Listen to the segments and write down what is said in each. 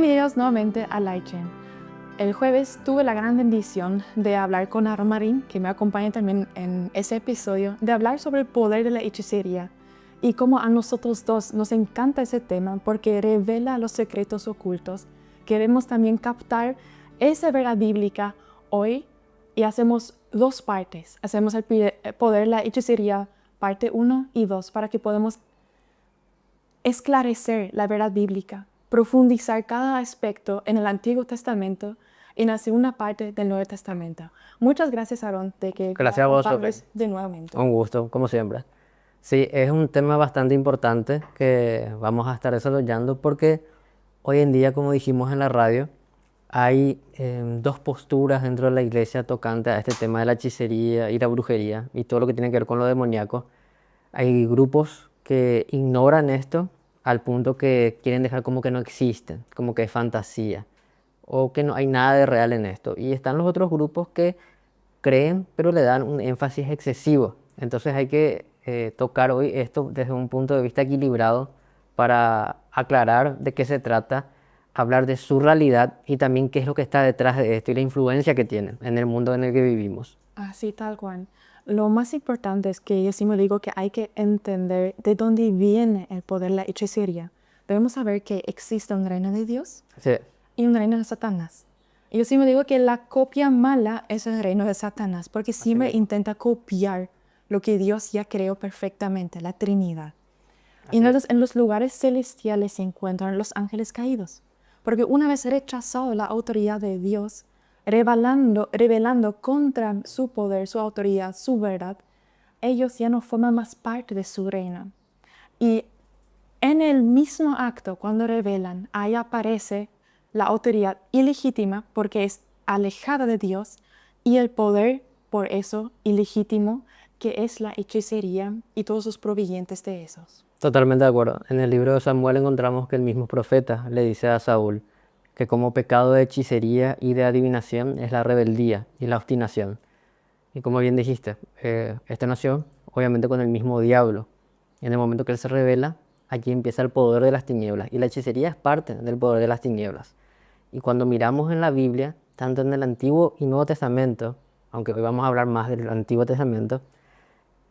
Bienvenidos nuevamente a Lightchain. El jueves tuve la gran bendición de hablar con Aaron Marín, que me acompaña también en ese episodio, de hablar sobre el poder de la hechicería y cómo a nosotros dos nos encanta ese tema porque revela los secretos ocultos. Queremos también captar esa verdad bíblica hoy y hacemos dos partes. Hacemos el poder de la hechicería parte 1 y 2 para que podamos esclarecer la verdad bíblica, profundizar cada aspecto en el Antiguo Testamento y en la segunda parte del Nuevo Testamento. Muchas gracias, Aaron, de que Gracias a vos, Sophie. compartes de nuevamente. Un gusto, como siempre. Sí, es un tema bastante importante que vamos a estar desarrollando porque hoy en día, como dijimos en la radio, hay dos posturas dentro de la iglesia tocante a este tema de la hechicería y la brujería y todo lo que tiene que ver con lo demoníaco. Hay grupos que ignoran esto al punto que quieren dejar como que no existen, como que es fantasía o que no hay nada de real en esto. Y están los otros grupos que creen, pero le dan un énfasis excesivo. Entonces hay que tocar hoy esto desde un punto de vista equilibrado para aclarar de qué se trata, hablar de su realidad y también qué es lo que está detrás de esto y la influencia que tiene en el mundo en el que vivimos. Así tal cual. Lo más importante es que yo siempre digo que hay que entender de dónde viene el poder de la hechicería. Debemos saber que existe un reino de Dios Sí, y un reino de Satanás. Y yo siempre digo que la copia mala es el reino de Satanás, porque siempre mismo. intenta copiar lo que Dios ya creó perfectamente, la Trinidad. Y Así es. entonces en los lugares celestiales se encuentran los ángeles caídos, porque una vez rechazado la autoridad de Dios, revelando contra su poder, su autoridad, su verdad, ellos ya no forman más parte de su reino. Y en el mismo acto, cuando revelan, ahí aparece la autoridad ilegítima porque es alejada de Dios y el poder por eso ilegítimo que es la hechicería y todos los provenientes de esos. Totalmente de acuerdo. En el libro de Samuel encontramos que el mismo profeta le dice a Saúl que como pecado de hechicería y de adivinación es la rebeldía y la obstinación. Y como bien dijiste, esta nació obviamente con el mismo diablo. Y en el momento que él se revela, aquí empieza el poder de las tinieblas. Y la hechicería es parte del poder de las tinieblas. Y cuando miramos en la Biblia, tanto en el Antiguo y Nuevo Testamento, aunque hoy vamos a hablar más del Antiguo Testamento,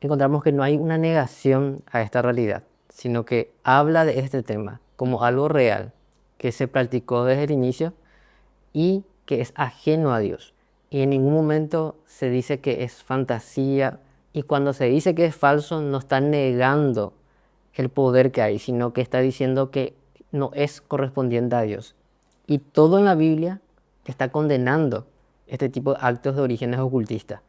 encontramos que no hay una negación a esta realidad, sino que habla de este tema como algo real, que se practicó desde el inicio y que es ajeno a Dios. Y en ningún momento se dice que es fantasía, y cuando se dice que es falso no está negando el poder que hay, sino que está diciendo que no es correspondiente a Dios. Y todo en la Biblia está condenando este tipo de actos de orígenes ocultistas.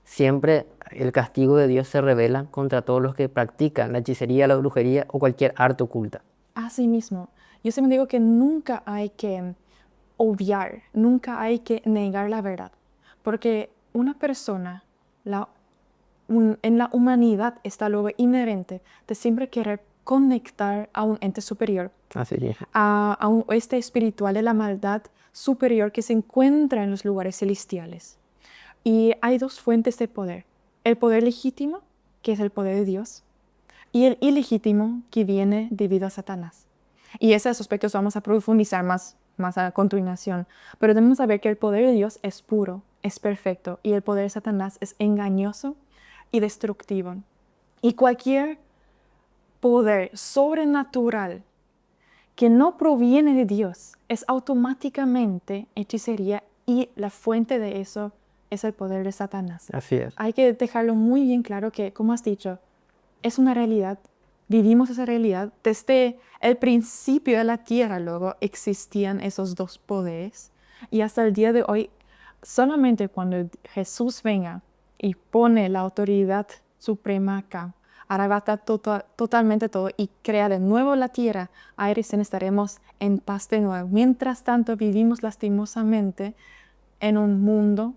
Siempre el castigo de Dios se revela contra todos los que practican la hechicería, la brujería o cualquier arte oculta. Asimismo, yo siempre digo que nunca hay que obviar, nunca hay que negar la verdad, porque una persona, en la humanidad está lo inherente de siempre querer conectar a un ente superior, Así es. a un este espiritual de la maldad superior que se encuentra en los lugares celestiales. Y hay dos fuentes de poder, el poder legítimo, que es el poder de Dios, y el ilegítimo, que viene debido a Satanás. Y esos aspectos vamos a profundizar más a continuación. Pero debemos saber que el poder de Dios es puro, es perfecto, y el poder de Satanás es engañoso y destructivo. Y cualquier poder sobrenatural que no proviene de Dios es automáticamente hechicería y la fuente de eso es el poder de Satanás. Así es. Hay que dejarlo muy bien claro que, como has dicho, es una realidad, vivimos esa realidad. Desde el principio de la tierra luego existían esos dos poderes y hasta el día de hoy, solamente cuando Jesús venga y pone la autoridad suprema acá, arrebata totalmente todo y crea de nuevo la tierra, ahí recién estaremos en paz de nuevo. Mientras tanto, vivimos lastimosamente en un mundo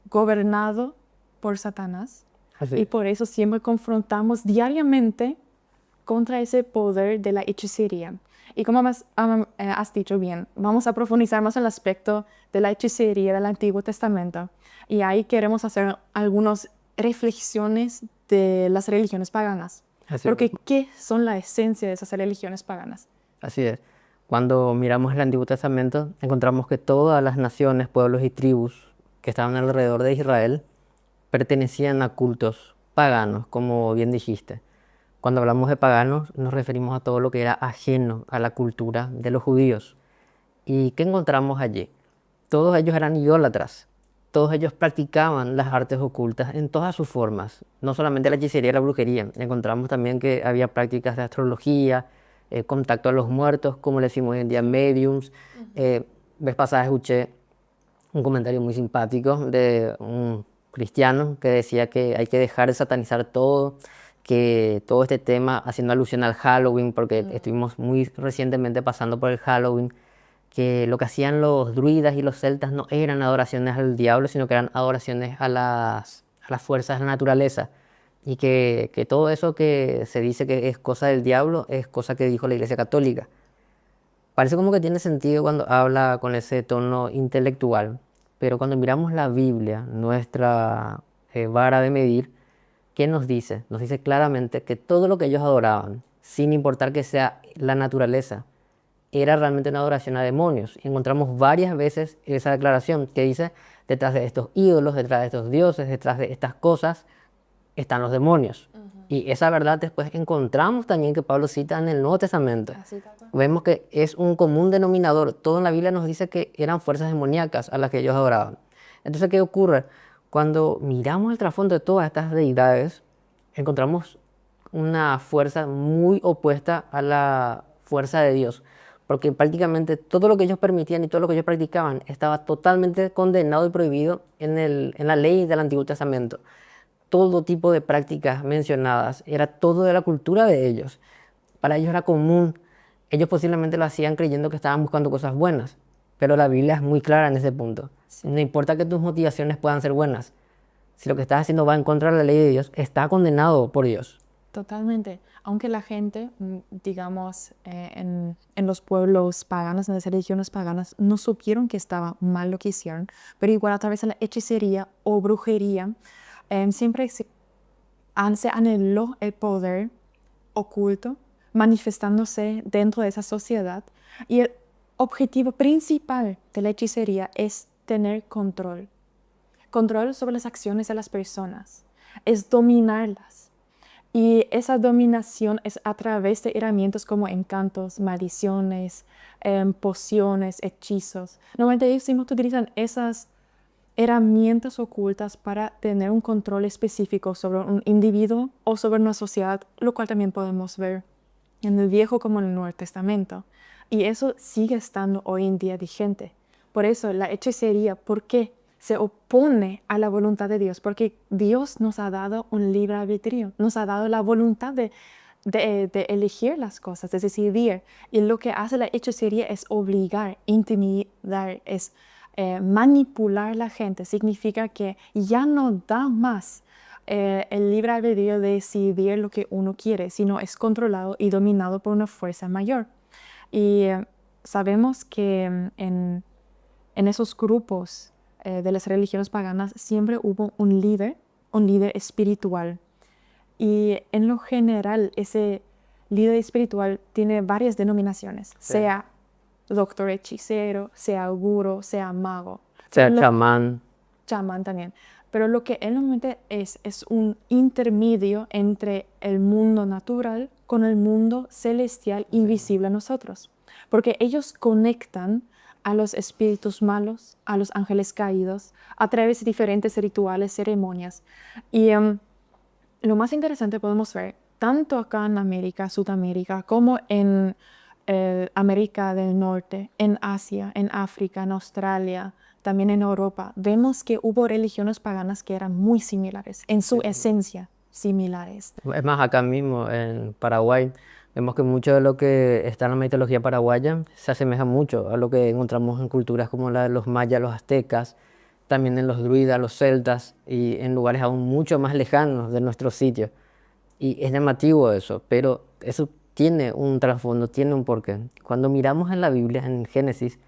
gobernado por Satanás. Así Y es. por eso siempre confrontamos diariamente contra ese poder de la hechicería. Y como has dicho bien, vamos a profundizar más en el aspecto de la hechicería del Antiguo Testamento. Y ahí queremos hacer algunas reflexiones de las religiones paganas. Así Porque, mismo. ¿qué son la esencia de esas religiones paganas? Así es. Cuando miramos el Antiguo Testamento, encontramos que todas las naciones, pueblos y tribus que estaban alrededor de Israel pertenecían a cultos paganos, como bien dijiste. Cuando hablamos de paganos, nos referimos a todo lo que era ajeno a la cultura de los judíos. ¿Y qué encontramos allí? Todos ellos eran idólatras. Todos ellos practicaban las artes ocultas en todas sus formas, no solamente la hechicería y la brujería. Encontramos también que había prácticas de astrología, contacto a los muertos, como le decimos hoy en día, mediums. Vez pasada escuché un comentario muy simpático de un cristiano que decía que hay que dejar de satanizar todo, que todo este tema, haciendo alusión al Halloween, porque estuvimos muy recientemente pasando por el Halloween, que lo que hacían los druidas y los celtas no eran adoraciones al diablo, sino que eran adoraciones a las fuerzas de la naturaleza. Y que todo eso que se dice que es cosa del diablo es cosa que dijo la Iglesia Católica. Parece como que tiene sentido cuando habla con ese tono intelectual, pero cuando miramos la Biblia, nuestra vara de medir, ¿qué nos dice? Nos dice claramente que todo lo que ellos adoraban, sin importar que sea la naturaleza, era realmente una adoración a demonios. Y encontramos varias veces esa declaración que dice, detrás de estos ídolos, detrás de estos dioses, detrás de estas cosas, están los demonios. Y esa verdad después encontramos también que Pablo cita en el Nuevo Testamento. Vemos que es un común denominador. Todo en la Biblia nos dice que eran fuerzas demoníacas a las que ellos adoraban. Entonces, ¿qué ocurre? Cuando miramos el trasfondo de todas estas deidades, encontramos una fuerza muy opuesta a la fuerza de Dios. Porque prácticamente todo lo que ellos permitían y todo lo que ellos practicaban estaba totalmente condenado y prohibido en la ley del Antiguo Testamento. Todo tipo de prácticas mencionadas, era todo de la cultura de ellos. Para ellos era común. Ellos posiblemente lo hacían creyendo que estaban buscando cosas buenas, pero la Biblia es muy clara en ese punto. No importa que tus motivaciones puedan ser buenas, si lo que estás haciendo va en contra de la ley de Dios, está condenado por Dios. Totalmente. Aunque la gente, digamos, en los pueblos paganos, en las religiones paganas, no supieron que estaba mal lo que hicieron, pero igual a través de la hechicería o brujería, siempre se anheló el poder oculto manifestándose dentro de esa sociedad. Y el objetivo principal de la hechicería es tener control. Control sobre las acciones de las personas. Es dominarlas. Y esa dominación es a través de herramientas como encantos, maldiciones, pociones, hechizos. Normalmente ellos siempre utilizan esas herramientas ocultas para tener un control específico sobre un individuo o sobre una sociedad, lo cual también podemos ver en el Viejo como en el Nuevo Testamento. Y eso sigue estando hoy en día vigente. Por eso la hechicería, ¿por qué? Se opone a la voluntad de Dios, porque Dios nos ha dado un libre albedrío, nos ha dado la voluntad de elegir las cosas, de decidir. Y lo que hace la hechicería es obligar, intimidar, es manipular a la gente. Significa que ya no da más el libre albedrío de decidir lo que uno quiere, sino es controlado y dominado por una fuerza mayor. Y sabemos que en esos grupos de las religiones paganas siempre hubo un líder espiritual. Y en lo general ese líder espiritual tiene varias denominaciones, sea doctor hechicero, sea gurú, sea mago. Sea chamán. Chamán también. Pero lo que él normalmente es un intermedio entre el mundo natural con el mundo celestial invisible a nosotros. Porque ellos conectan a los espíritus malos, a los ángeles caídos, a través de diferentes rituales, ceremonias. Y lo más interesante podemos ver, tanto acá en América, Sudamérica, como en América del Norte, en Asia, en África, en Australia, también en Europa, vemos que hubo religiones paganas que eran muy similares, en su esencia similares. Es más, acá mismo en Paraguay, vemos que mucho de lo que está en la mitología paraguaya se asemeja mucho a lo que encontramos en culturas como la de los mayas, los aztecas, también en los druidas, los celtas y en lugares aún mucho más lejanos de nuestro sitio. Y es llamativo eso, pero eso tiene un trasfondo, tiene un porqué. Cuando miramos en la Biblia, en Génesis,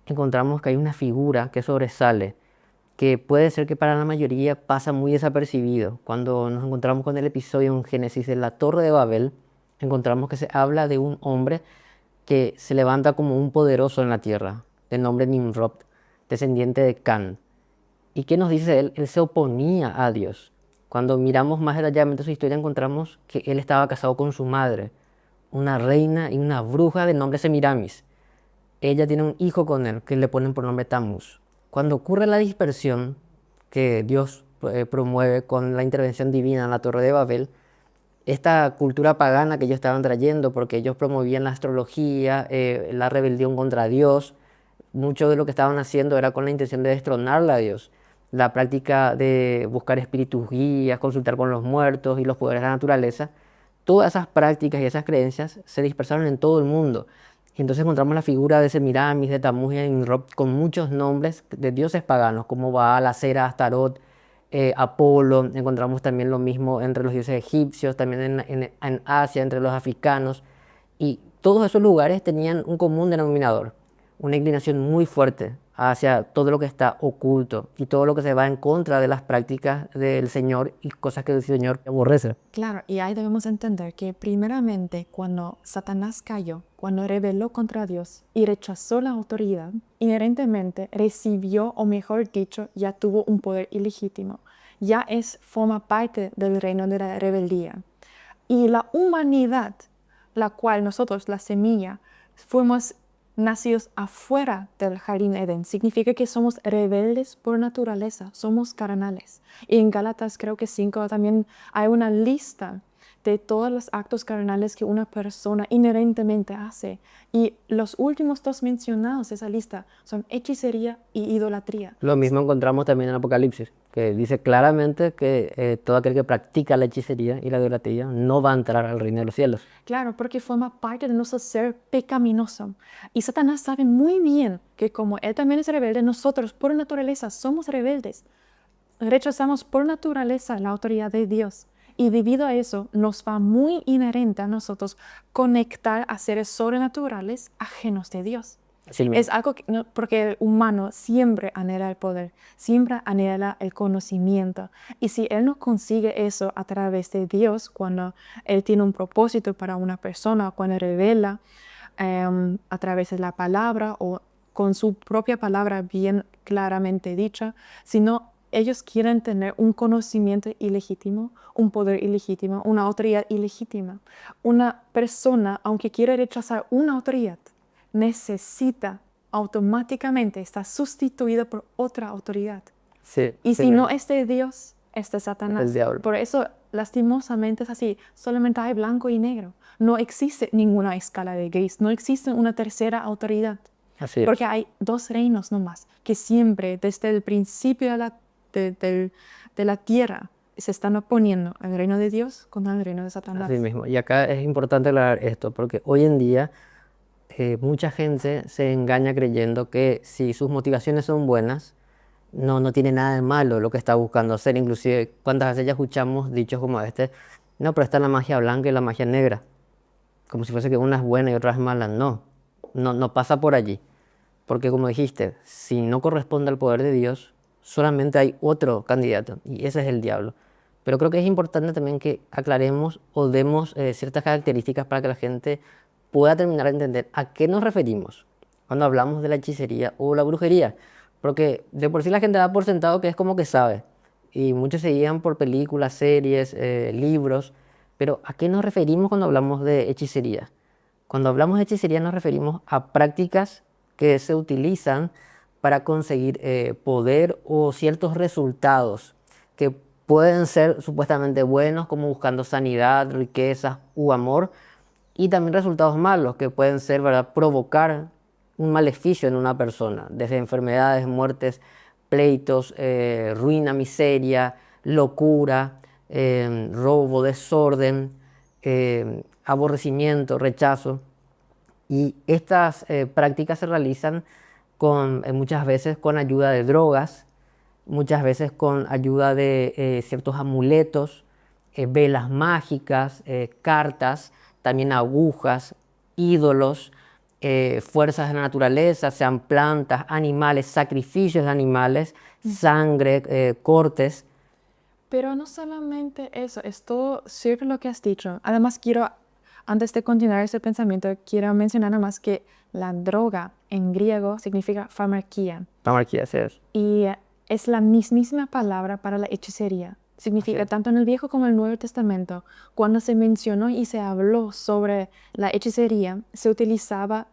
encontramos que hay una figura que sobresale, que puede ser que para la mayoría pasa muy desapercibido. Cuando nos encontramos con el episodio en Génesis de la Torre de Babel, encontramos que se habla de un hombre que se levanta como un poderoso en la tierra, de nombre Nimrod, descendiente de Can. ¿Y qué nos dice él? Él se oponía a Dios. Cuando miramos más detalladamente su historia encontramos que él estaba casado con su madre, una reina y una bruja de nombre Semiramis. Ella tiene un hijo con él que le ponen por nombre Tammuz. Cuando ocurre la dispersión que Dios promueve con la intervención divina en la Torre de Babel, esta cultura pagana que ellos estaban trayendo, porque ellos promovían la astrología, la rebelión contra Dios, mucho de lo que estaban haciendo era con la intención de destronarle a Dios. La práctica de buscar espíritus guías, consultar con los muertos y los poderes de la naturaleza, todas esas prácticas y esas creencias se dispersaron en todo el mundo. Y entonces encontramos la figura de Semiramis, de Tammuz y de Nimrod con muchos nombres de dioses paganos, como Baal, Asera, Astarot, Apolo. Encontramos también lo mismo entre los dioses egipcios, también en Asia, entre los africanos. Y todos esos lugares tenían un común denominador, una inclinación muy fuerte hacia todo lo que está oculto y todo lo que se va en contra de las prácticas del Señor y cosas que el Señor aborrece. Claro, y ahí debemos entender que primeramente cuando Satanás cayó, cuando rebeló contra Dios y rechazó la autoridad, inherentemente recibió, o mejor dicho, ya tuvo un poder ilegítimo. Ya forma parte del reino de la rebeldía. Y la humanidad, la cual nosotros, la semilla, fuimos nacidos afuera del jardín Edén, significa que somos rebeldes por naturaleza, somos carnales. Y en Gálatas creo que 5 también hay una lista de todos los actos carnales que una persona inherentemente hace. Y los últimos dos mencionados de esa lista son hechicería y idolatría. Lo mismo encontramos también en Apocalipsis, que dice claramente que todo aquel que practica la hechicería y la idolatría no va a entrar al reino de los cielos. Claro, porque forma parte de nuestro ser pecaminoso. Y Satanás sabe muy bien que como él también es rebelde, nosotros por naturaleza somos rebeldes. Rechazamos por naturaleza la autoridad de Dios. Y debido a eso, nos va muy inherente a nosotros conectar a seres sobrenaturales ajenos de Dios. Así mismo. Es algo porque el humano siempre anhela el poder, siempre anhela el conocimiento. Y si él no consigue eso a través de Dios, cuando él tiene un propósito para una persona, cuando revela a través de la palabra o con su propia palabra bien claramente dicha, sino ellos quieren tener un conocimiento ilegítimo, un poder ilegítimo, una autoridad ilegítima. Una persona, aunque quiera rechazar una autoridad, necesita automáticamente estar sustituida por otra autoridad. Sí, Y sí si no mismo. es de Dios, es de Satanás. El diablo. Por eso, lastimosamente es así. Solamente hay blanco y negro. No existe ninguna escala de gris. No existe una tercera autoridad. Así es. Porque hay dos reinos nomás, que siempre, desde el principio de la tierra, se están oponiendo el reino de Dios contra el reino de Satanás. Así mismo. Y acá es importante aclarar esto, porque hoy en día mucha gente se engaña creyendo que si sus motivaciones son buenas, no tiene nada de malo lo que está buscando hacer. Inclusive, cuántas veces ya escuchamos dichos como este, no, pero está la magia blanca y la magia negra. Como si fuese que una es buena y otra es mala. No pasa por allí. Porque como dijiste, si no corresponde al poder de Dios, solamente hay otro candidato y ese es el diablo. Pero creo que es importante también que aclaremos o demos ciertas características para que la gente pueda terminar de entender a qué nos referimos cuando hablamos de la hechicería o la brujería. Porque de por sí la gente da por sentado que es como que sabe. Y muchos se guían por películas, series, libros. Pero ¿a qué nos referimos cuando hablamos de hechicería? Cuando hablamos de hechicería nos referimos a prácticas que se utilizan para conseguir poder o ciertos resultados que pueden ser supuestamente buenos, como buscando sanidad, riqueza u amor, y también resultados malos que pueden ser, ¿verdad?, provocar un maleficio en una persona, desde enfermedades, muertes, pleitos, ruina, miseria, locura, robo, desorden, aborrecimiento, rechazo. Y estas prácticas se realizan muchas veces con ayuda de drogas, muchas veces con ayuda de ciertos amuletos, velas mágicas, cartas, también agujas, ídolos, fuerzas de la naturaleza, sean plantas, animales, sacrificios de animales, sangre, cortes. Pero no solamente eso, es todo cierto lo que has dicho. Además, quiero Antes de continuar este pensamiento, quiero mencionar nada más que la droga en griego significa pharmakia Pharmakia, así es. y es la mismísima palabra para la hechicería. Significa Así es. tanto en el Viejo como en el Nuevo Testamento, cuando se mencionó y se habló sobre la hechicería, se utilizaba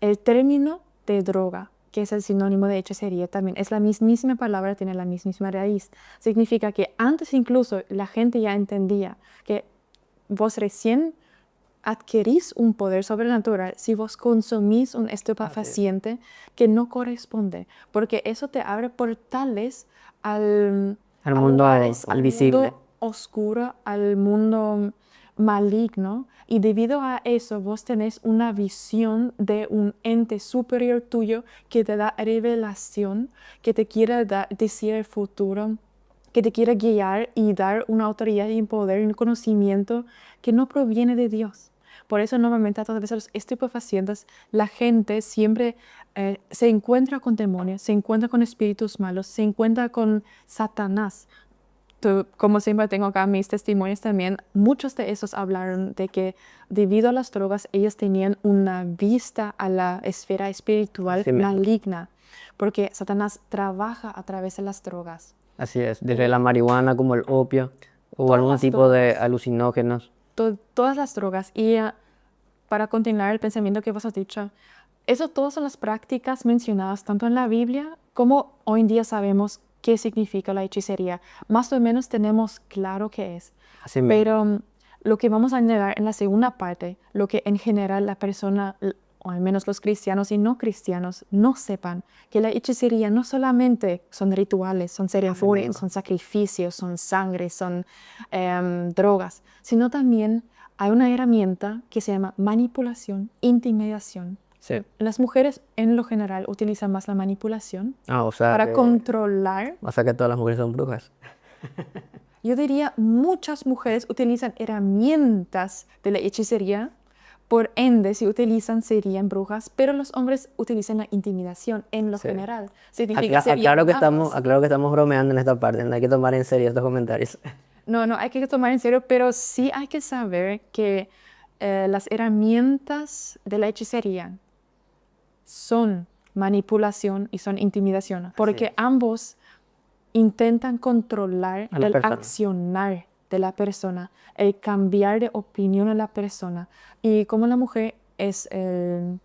el término de droga, que es el sinónimo de hechicería también. Es la mismísima palabra, tiene la mismísima raíz. Significa que antes incluso la gente ya entendía que vos recién adquirís un poder sobrenatural si vos consumís un estupefaciente que no corresponde, porque eso te abre portales Al a mundo lugares, al invisible. mundo oscuro, al mundo maligno, y debido a eso vos tenés una visión de un ente superior tuyo que te da revelación, que te quiere decir el futuro, que te quiere guiar y dar una autoridad y un poder y un conocimiento que no proviene de Dios. Por eso normalmente a todas veces los estupefacientes, la gente siempre se encuentra con demonios, se encuentra con espíritus malos, se encuentra con Satanás. Como siempre tengo acá mis testimonios también, muchos de esos hablaron de que debido a las drogas ellos tenían una vista a la esfera espiritual Así mismo. maligna, porque Satanás trabaja a través de las drogas. Así es, desde la marihuana como el opio o Todas algún las tipo de drogas. alucinógenos. Todas las drogas. Y para continuar el pensamiento que vos has dicho, eso todas son las prácticas mencionadas tanto en la Biblia como hoy en día sabemos qué significa la hechicería. Más o menos tenemos claro qué es. Así mismo. Pero lo que vamos a añadir en la segunda parte, lo que en general la persona, o al menos los cristianos y no cristianos, no sepan, que la hechicería no solamente son rituales, son ceremonias, son sacrificios, son sangre, son drogas, sino también hay una herramienta que se llama manipulación, intimidación. Sí. Las mujeres en lo general utilizan más la manipulación O sea para que, controlar. todas las mujeres son brujas. Yo diría, muchas mujeres utilizan herramientas de la hechicería, por ende, si utilizan serían brujas, pero los hombres utilizan la intimidación en lo Sí. general. Significa serían Aclaro que magos. estamos bromeando en esta parte, no hay que tomar en serio estos comentarios. No, no, hay que tomar en serio, pero sí hay que saber que las herramientas de la hechicería son manipulación y son intimidación, porque es. ambos intentan controlar A la el persona. accionar de la persona, el cambiar de opinión a la persona. Y como la mujer es el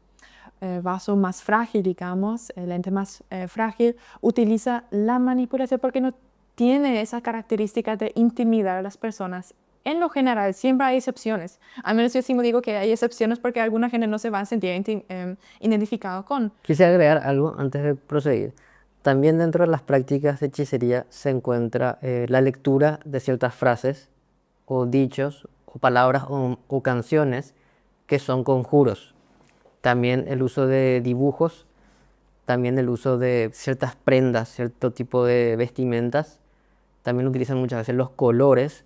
vaso más frágil, digamos, el ente más frágil, utiliza la manipulación porque no tiene esa característica de intimidar a las personas. En lo general, siempre hay excepciones. Al menos yo sí me digo que hay excepciones porque alguna gente no se va a sentir identificado con. Quise agregar algo antes de proseguir. También dentro de las prácticas de hechicería se encuentra la lectura de ciertas frases o dichos o palabras o canciones que son conjuros. También el uso de dibujos, también el uso de ciertas prendas, cierto tipo de vestimentas. También utilizan muchas veces los colores.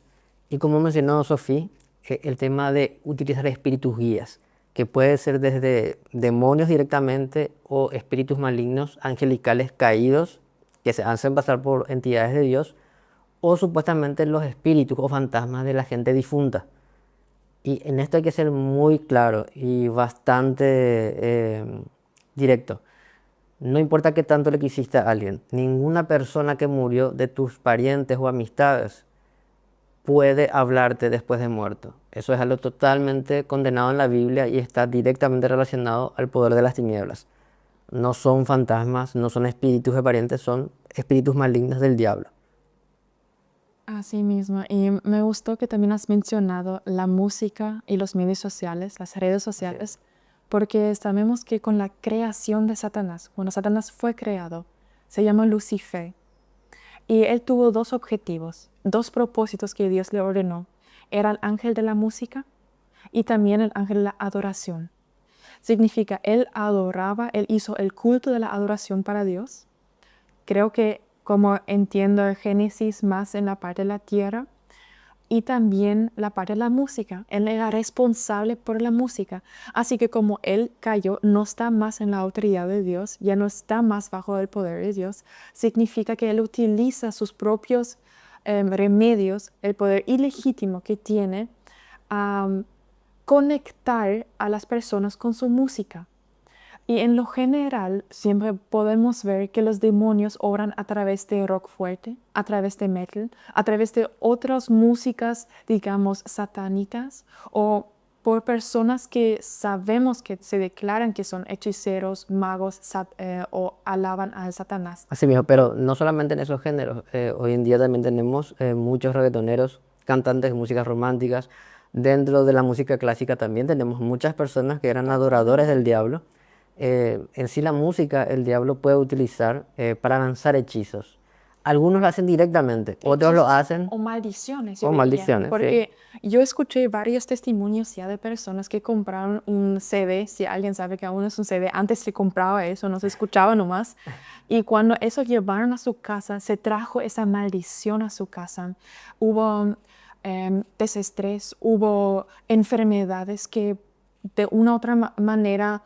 Y como mencionó Sofía, el tema de utilizar espíritus guías, que puede ser desde demonios directamente o espíritus malignos, angelicales caídos, que se hacen pasar por entidades de Dios, o supuestamente los espíritus o fantasmas de la gente difunta. Y en esto hay que ser muy claro y bastante directo. No importa qué tanto le quisiste a alguien, ninguna persona que murió de tus parientes o amistades puede hablarte después de muerto. Eso es algo totalmente condenado en la Biblia y está directamente relacionado al poder de las tinieblas. No son fantasmas, no son espíritus de parientes, son espíritus malignos del diablo. Así mismo, y me gustó que también has mencionado la música y los medios sociales, las redes sociales, porque sabemos que con la creación de Satanás, cuando Satanás fue creado, se llama Lucifer, y él tuvo dos objetivos, dos propósitos que Dios le ordenó. Era el ángel de la música y también el ángel de la adoración. Significa, él adoraba, él hizo el culto de la adoración para Dios. Creo que como entiendo el Génesis más en la parte de la tierra y también la parte de la música. Él era responsable por la música. Así que como él cayó, no está más en la autoridad de Dios, ya no está más bajo el poder de Dios, significa que él utiliza sus propios remedios, el poder ilegítimo que tiene, conectar a las personas con su música. Y en lo general, siempre podemos ver que los demonios obran a través de rock fuerte, a través de metal, a través de otras músicas, digamos, satánicas, o por personas que sabemos que se declaran que son hechiceros, magos o alaban a Satanás. Así mismo, pero no solamente en esos géneros. Hoy en día también tenemos muchos reggaetoneros, cantantes de músicas románticas. Dentro de la música clásica también tenemos muchas personas que eran adoradores del diablo. En sí la música el diablo puede utilizar para lanzar hechizos. Algunos lo hacen directamente, otros lo hacen O maldiciones, yo con diría. maldiciones. Sí. Porque yo escuché varios testimonios ya de personas que compraron un CD, si alguien sabe que aún es un CD, antes se compraba eso, no se escuchaba nomás. Y cuando eso llevaron a su casa, se trajo esa maldición a su casa. Hubo desestrés, hubo enfermedades que de una u otra manera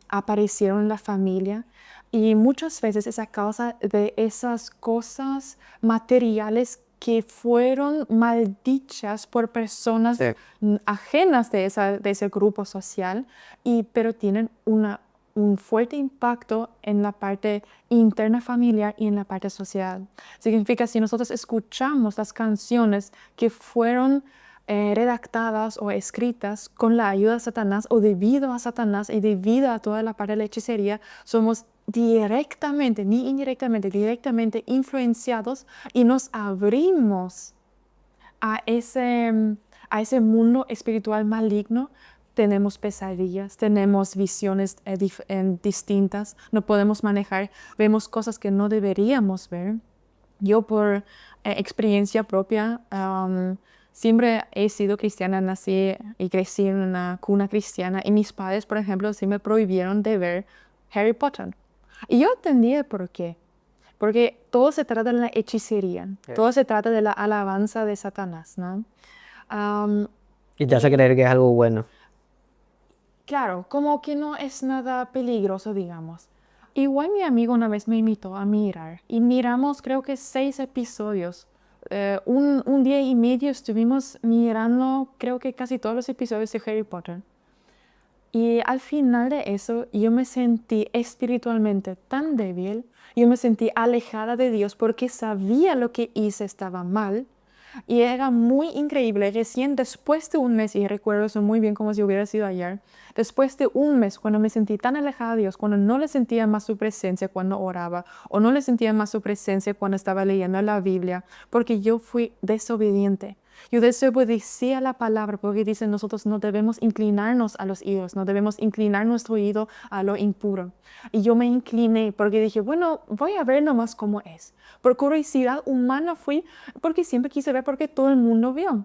aparecieron en la familia. Y muchas veces es a causa de esas cosas materiales que fueron maldichas por personas Sí. ajenas de ese grupo social, pero tienen un fuerte impacto en la parte interna familiar y en la parte social. Significa, si nosotros escuchamos las canciones que fueron redactadas o escritas con la ayuda de Satanás o debido a Satanás y debido a toda la parte de la hechicería, somos directamente, ni indirectamente, directamente influenciados y nos abrimos a ese mundo espiritual maligno. Tenemos pesadillas, tenemos visiones distintas, no podemos manejar, vemos cosas que no deberíamos ver. Yo por experiencia propia, siempre he sido cristiana, nací y crecí en una cuna cristiana y mis padres, por ejemplo, sí me prohibieron de ver Harry Potter. Y yo entendí el por qué. Porque todo se trata de la hechicería, todo se trata de la alabanza de Satanás, ¿no? Y te hace creer que es algo bueno. Claro, como que no es nada peligroso, digamos. Igual mi amigo una vez me invitó a mirar y miramos creo que 6 episodios. Un día y medio estuvimos mirando creo que casi todos los episodios de Harry Potter. Y al final de eso yo me sentí espiritualmente tan débil, yo me sentí alejada de Dios porque sabía lo que hice estaba mal. Y era muy increíble, recién después de un mes, y recuerdo eso muy bien como si hubiera sido ayer, después de un mes, cuando me sentí tan alejada de Dios, cuando no le sentía más su presencia cuando oraba, o no le sentía más su presencia cuando estaba leyendo la Biblia, porque yo fui desobediente. Yo desobedecía la palabra porque dicen nosotros no debemos inclinarnos a los ídolos, no debemos inclinar nuestro oído a lo impuro. Y yo me incliné porque dije, bueno, voy a ver nomás cómo es. Por curiosidad humana fui, porque siempre quise ver porque todo el mundo vio.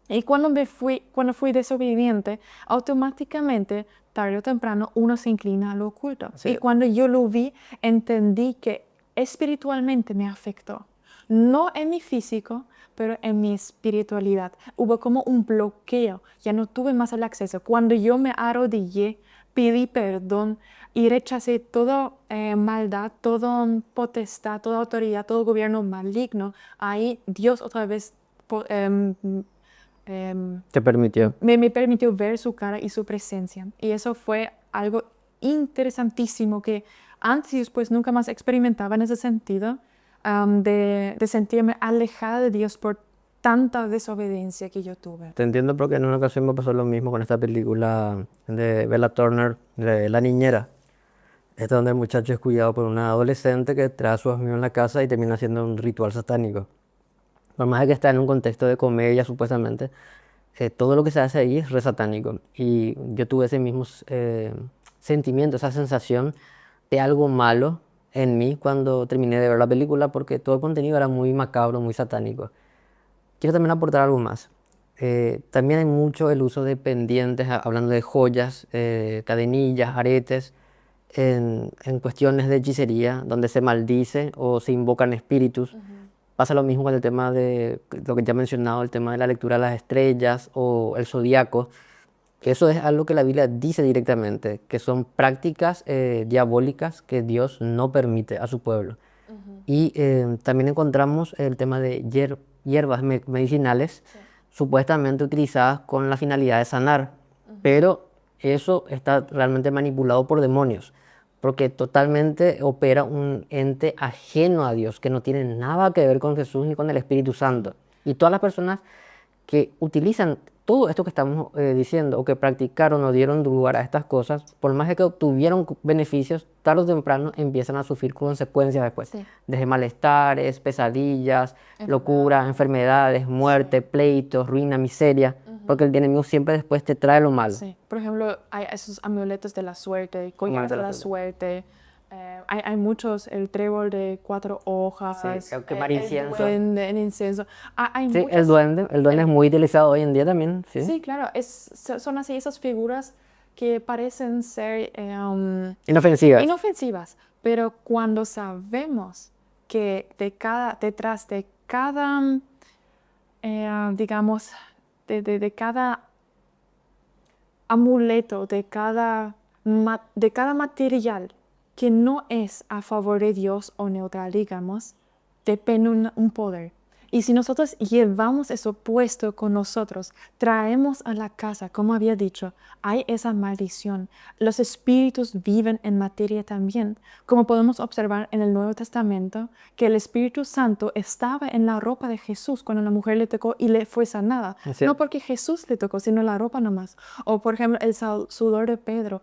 Y cuando fui desobediente, automáticamente, tarde o temprano, uno se inclina a lo oculto. Sí. Y cuando yo lo vi, entendí que espiritualmente me afectó. No en mi físico, pero en mi espiritualidad. Hubo como un bloqueo, ya no tuve más el acceso. Cuando yo me arrodillé, pedí perdón y rechacé toda maldad, toda potestad, toda autoridad, todo gobierno maligno, ahí Dios otra vez Te permitió. me permitió ver su cara y su presencia. Y eso fue algo interesantísimo que antes y después nunca más experimentaba en ese sentido, de sentirme alejada de Dios por tanta desobediencia que yo tuve. Te entiendo porque en una ocasión me pasó lo mismo con esta película de Bella Turner, de La Niñera. Esta donde el muchacho es cuidado por una adolescente que trae a su amigo en la casa y termina haciendo un ritual satánico. Por más de que está en un contexto de comedia supuestamente, todo lo que se hace ahí es re satánico. Y yo tuve ese mismo sentimiento, esa sensación de algo malo en mí cuando terminé de ver la película porque todo el contenido era muy macabro, muy satánico. Quiero también aportar algo más. También hay mucho el uso de pendientes, hablando de joyas, cadenillas, aretes, en cuestiones de hechicería, donde se maldice o se invocan espíritus. Pasa lo mismo con el tema de lo que ya he mencionado, el tema de la lectura de las estrellas o el zodiaco, que eso es algo que la Biblia dice directamente, que son prácticas diabólicas que Dios no permite a su pueblo. Y también encontramos el tema de hierbas medicinales, supuestamente utilizadas con la finalidad de sanar, pero eso está realmente manipulado por demonios, porque totalmente opera un ente ajeno a Dios, que no tiene nada que ver con Jesús ni con el Espíritu Santo. Y todas las personas que utilizan todo esto que estamos diciendo o que practicaron o dieron lugar a estas cosas, por más de que obtuvieron beneficios, tarde o temprano empiezan a sufrir consecuencias después. Sí. Desde malestares, pesadillas, Enfermedad. locura, enfermedades, muerte, pleitos, ruina, miseria, porque el enemigo siempre después te trae lo malo. Sí. Por ejemplo, hay esos amuletos de la suerte, collares de la suerte. Hay muchos, el trébol de 4 hojas, Sí, el quemar incienso. el incienso. Hay Sí, muchas. el duende es muy utilizado hoy en día también, sí. Sí, claro, son así esas figuras que parecen ser Inofensivas. inofensivas, pero cuando sabemos que detrás de cada, digamos, de cada amuleto, de cada material que no es a favor de Dios o neutral, digamos, depende un poder. Y si nosotros llevamos eso puesto con nosotros, traemos a la casa, como había dicho, hay esa maldición. Los espíritus viven en materia también, como podemos observar en el Nuevo Testamento, que el Espíritu Santo estaba en la ropa de Jesús cuando la mujer le tocó y le fue sanada. No porque Jesús le tocó, sino la ropa nomás. O por ejemplo, el sudor de Pedro.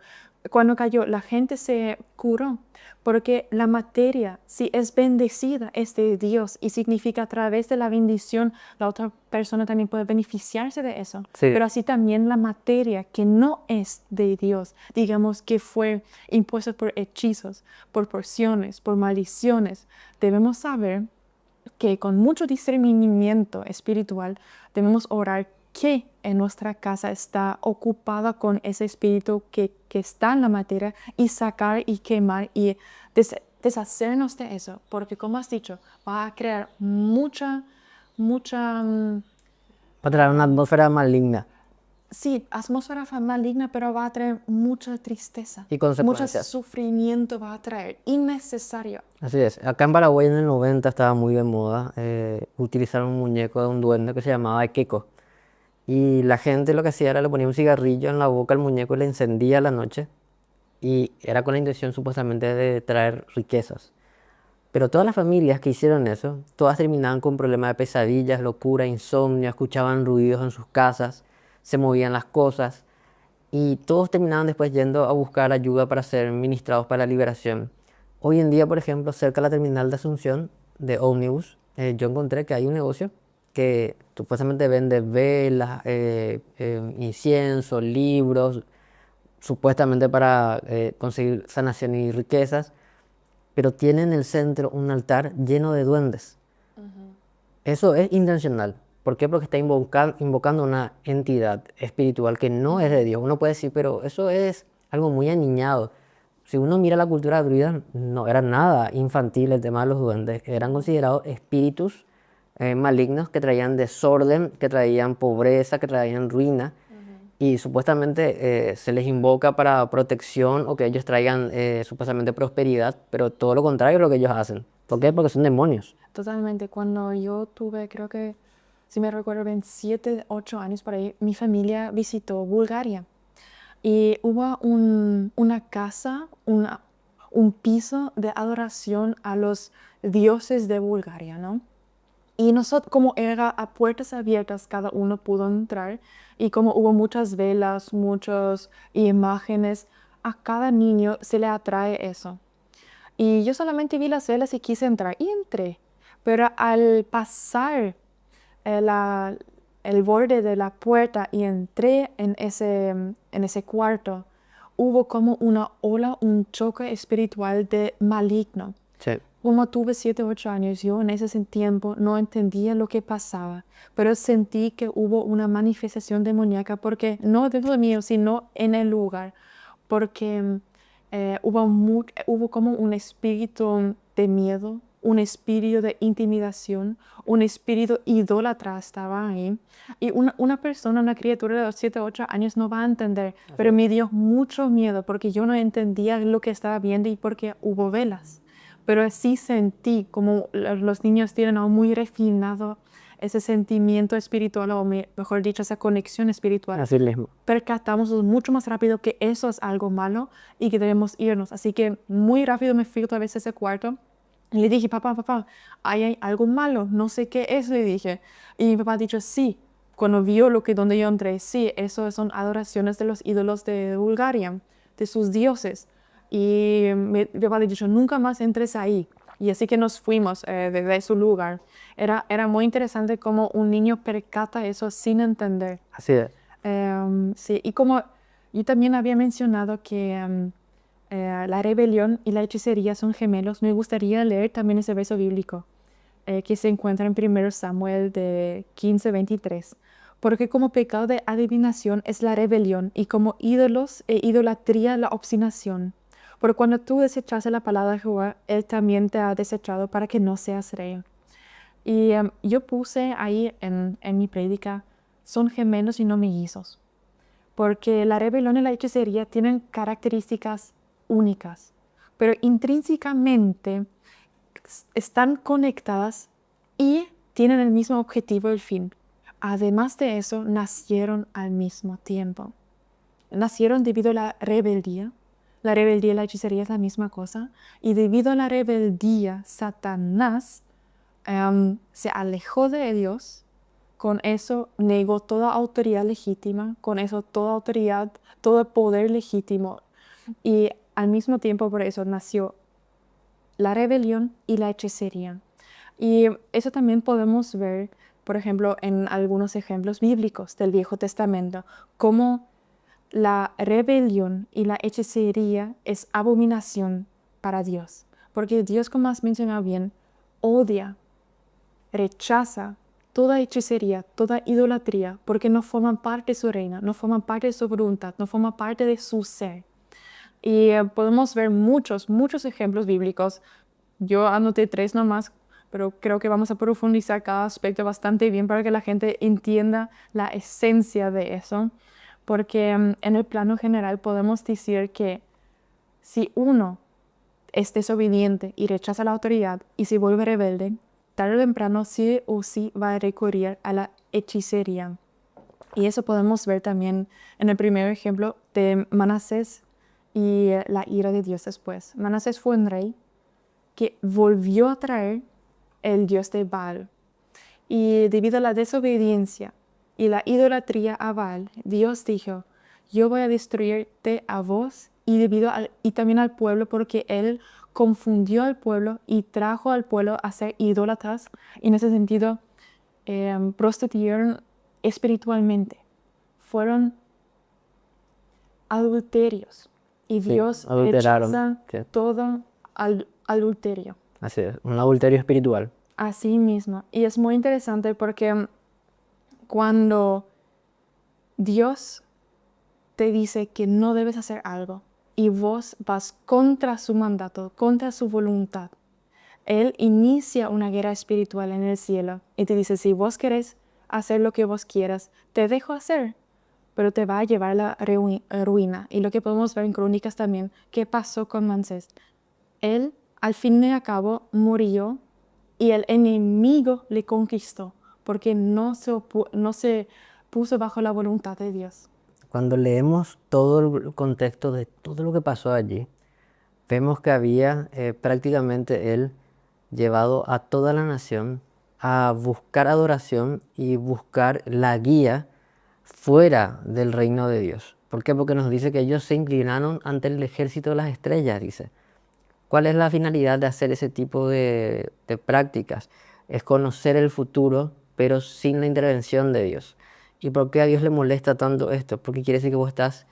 Cuando cayó, la gente se curó, porque la materia, si es bendecida, es de Dios y significa a través de la bendición, la otra persona también puede beneficiarse de eso. Sí. Pero así también la materia que no es de Dios, digamos que fue impuesta por hechizos, por porciones, por maldiciones, debemos saber que con mucho discernimiento espiritual debemos orar que en nuestra casa está ocupada con ese espíritu que está en la materia y sacar y quemar y deshacernos de eso, porque como has dicho, va a crear mucha, Va a traer una atmósfera maligna sí, atmósfera maligna, pero va a traer mucha tristeza. y Mucho consecuencias. sufrimiento va a traer, innecesario. Así es. Acá en Paraguay en el 90 estaba muy de moda utilizar un muñeco de un duende que se llamaba Ekeko. Y la gente lo que hacía era le ponía un cigarrillo en la boca al muñeco y le encendía a la noche. Y era con la intención supuestamente de traer riquezas. Pero todas las familias que hicieron eso, todas terminaban con problemas de pesadillas, locura, insomnio, escuchaban ruidos en sus casas, se movían las cosas. Y todos terminaban después yendo a buscar ayuda para ser ministrados para la liberación. Hoy en día, por ejemplo, cerca de la terminal de Asunción de Ómnibus, yo encontré que hay un negocio que supuestamente vende velas, incienso, libros, supuestamente para conseguir sanación y riquezas, pero tiene en el centro un altar lleno de duendes. Eso es intencional. ¿Por qué? Porque está invocando una entidad espiritual que no es de Dios. Uno puede decir, pero eso es algo muy aniñado. Si uno mira la cultura druida, no era nada infantil el tema de los duendes. Eran considerados espíritus malignos que traían desorden, que traían pobreza, que traían ruina. Y supuestamente se les invoca para protección o que ellos traigan supuestamente prosperidad, pero todo lo contrario es lo que ellos hacen. ¿Por qué? Porque son demonios. Totalmente. Cuando yo tuve, creo que, si me recuerdo bien, 7, 8 años por ahí, mi familia visitó Bulgaria. Y hubo una casa, un piso de adoración a los dioses de Bulgaria, ¿no? Y nosotros, como era a puertas abiertas, cada uno pudo entrar. Y como hubo muchas velas, muchas imágenes, a cada niño se le atrae eso. Y yo solamente vi las velas y quise entrar. Y entré. Pero al pasar el borde de la puerta y entré en ese cuarto, hubo como una ola, un choque espiritual de maligno. Sí. Como tuve 7, 8 años, yo en ese tiempo no entendía lo que pasaba, pero sentí que hubo una manifestación demoníaca, porque no dentro de mí, sino en el lugar, porque hubo como un espíritu de miedo, un espíritu de intimidación, un espíritu idólatra estaba ahí. Y una persona, una criatura de 7, 8 años no va a entender, pero me dio mucho miedo porque yo no entendía lo que estaba viendo y porque hubo velas. Pero sí sentí como los niños tienen algo muy refinado ese sentimiento espiritual, o mejor dicho, esa conexión espiritual, Así mismo. percatamos mucho más rápido que eso es algo malo y que debemos irnos. Así que muy rápido me fui otra vez a ese cuarto y le dije, papá, ahí hay algo malo, no sé qué es, le dije. Y mi papá ha dicho, sí, cuando vio donde yo entré, sí, eso son adoraciones de los ídolos de Bulgaria, de sus dioses. Y mi papá le ha dicho, nunca más entres ahí. Y así que nos fuimos desde su lugar. Era muy interesante cómo un niño percata eso sin entender. Así es. Sí, y como yo también había mencionado que la rebelión y la hechicería son gemelos, me gustaría leer también ese verso bíblico que se encuentra en 1 Samuel de 15:23. Porque como pecado de adivinación es la rebelión y como ídolos e idolatría la obstinación. Porque cuando tú desechaste la palabra de Jehová, Él también te ha desechado para que no seas rey. Y yo puse ahí en mi prédica, son gemelos y no mellizos, porque la rebelión y la hechicería tienen características únicas, pero intrínsecamente están conectadas y tienen el mismo objetivo y el fin. Además de eso, nacieron al mismo tiempo. Nacieron debido a la rebeldía. La rebeldía y la hechicería es la misma cosa. Y debido a la rebeldía, Satanás se alejó de Dios, con eso negó toda autoridad legítima, con eso toda autoridad, todo poder legítimo. Y al mismo tiempo por eso nació la rebelión y la hechicería. Y eso también podemos ver, por ejemplo, en algunos ejemplos bíblicos del Viejo Testamento, cómo la rebelión y la hechicería es abominación para Dios. Porque Dios, como has mencionado bien, odia, rechaza toda hechicería, toda idolatría, porque no forman parte de su reino, no forman parte de su voluntad, no forman parte de su ser. Y podemos ver muchos ejemplos bíblicos. Yo anoté 3 nomás, pero creo que vamos a profundizar cada aspecto bastante bien para que la gente entienda la esencia de eso. Porque en el plano general podemos decir que si uno es desobediente y rechaza la autoridad y se vuelve rebelde, tarde o temprano sí o sí va a recurrir a la hechicería. Y eso podemos ver también en el primer ejemplo de Manasés y la ira de Dios después. Manasés fue un rey que volvió a traer el dios de Baal. Y debido a la desobediencia y la idolatría a Baal, Dios dijo, yo voy a destruirte a vos y también al pueblo, porque él confundió al pueblo y trajo al pueblo a ser idólatras. Y en ese sentido, prostituyeron espiritualmente. Fueron adulterios. Y Sí, Dios adulteraron. rechaza Sí, todo adulterio. así es. Un adulterio espiritual. Así mismo. Y es muy interesante porque cuando Dios te dice que no debes hacer algo y vos vas contra su mandato, contra su voluntad, Él inicia una guerra espiritual en el cielo y te dice, si vos querés hacer lo que vos quieras, te dejo hacer, pero te va a llevar a la ruina. Y lo que podemos ver en Crónicas también, ¿qué pasó con Manasés? Él, al fin y al cabo, murió y el enemigo le conquistó porque no se puso bajo la voluntad de Dios. Cuando leemos todo el contexto de todo lo que pasó allí, vemos que había prácticamente él llevado a toda la nación a buscar adoración y buscar la guía fuera del reino de Dios. ¿Por qué? Porque nos dice que ellos se inclinaron ante el ejército de las estrellas, dice. ¿Cuál es la finalidad de hacer ese tipo de prácticas? Es conocer el futuro, pero sin la intervención de Dios. ¿Y por qué a Dios le molesta tanto esto? Porque quiere decir que vos estás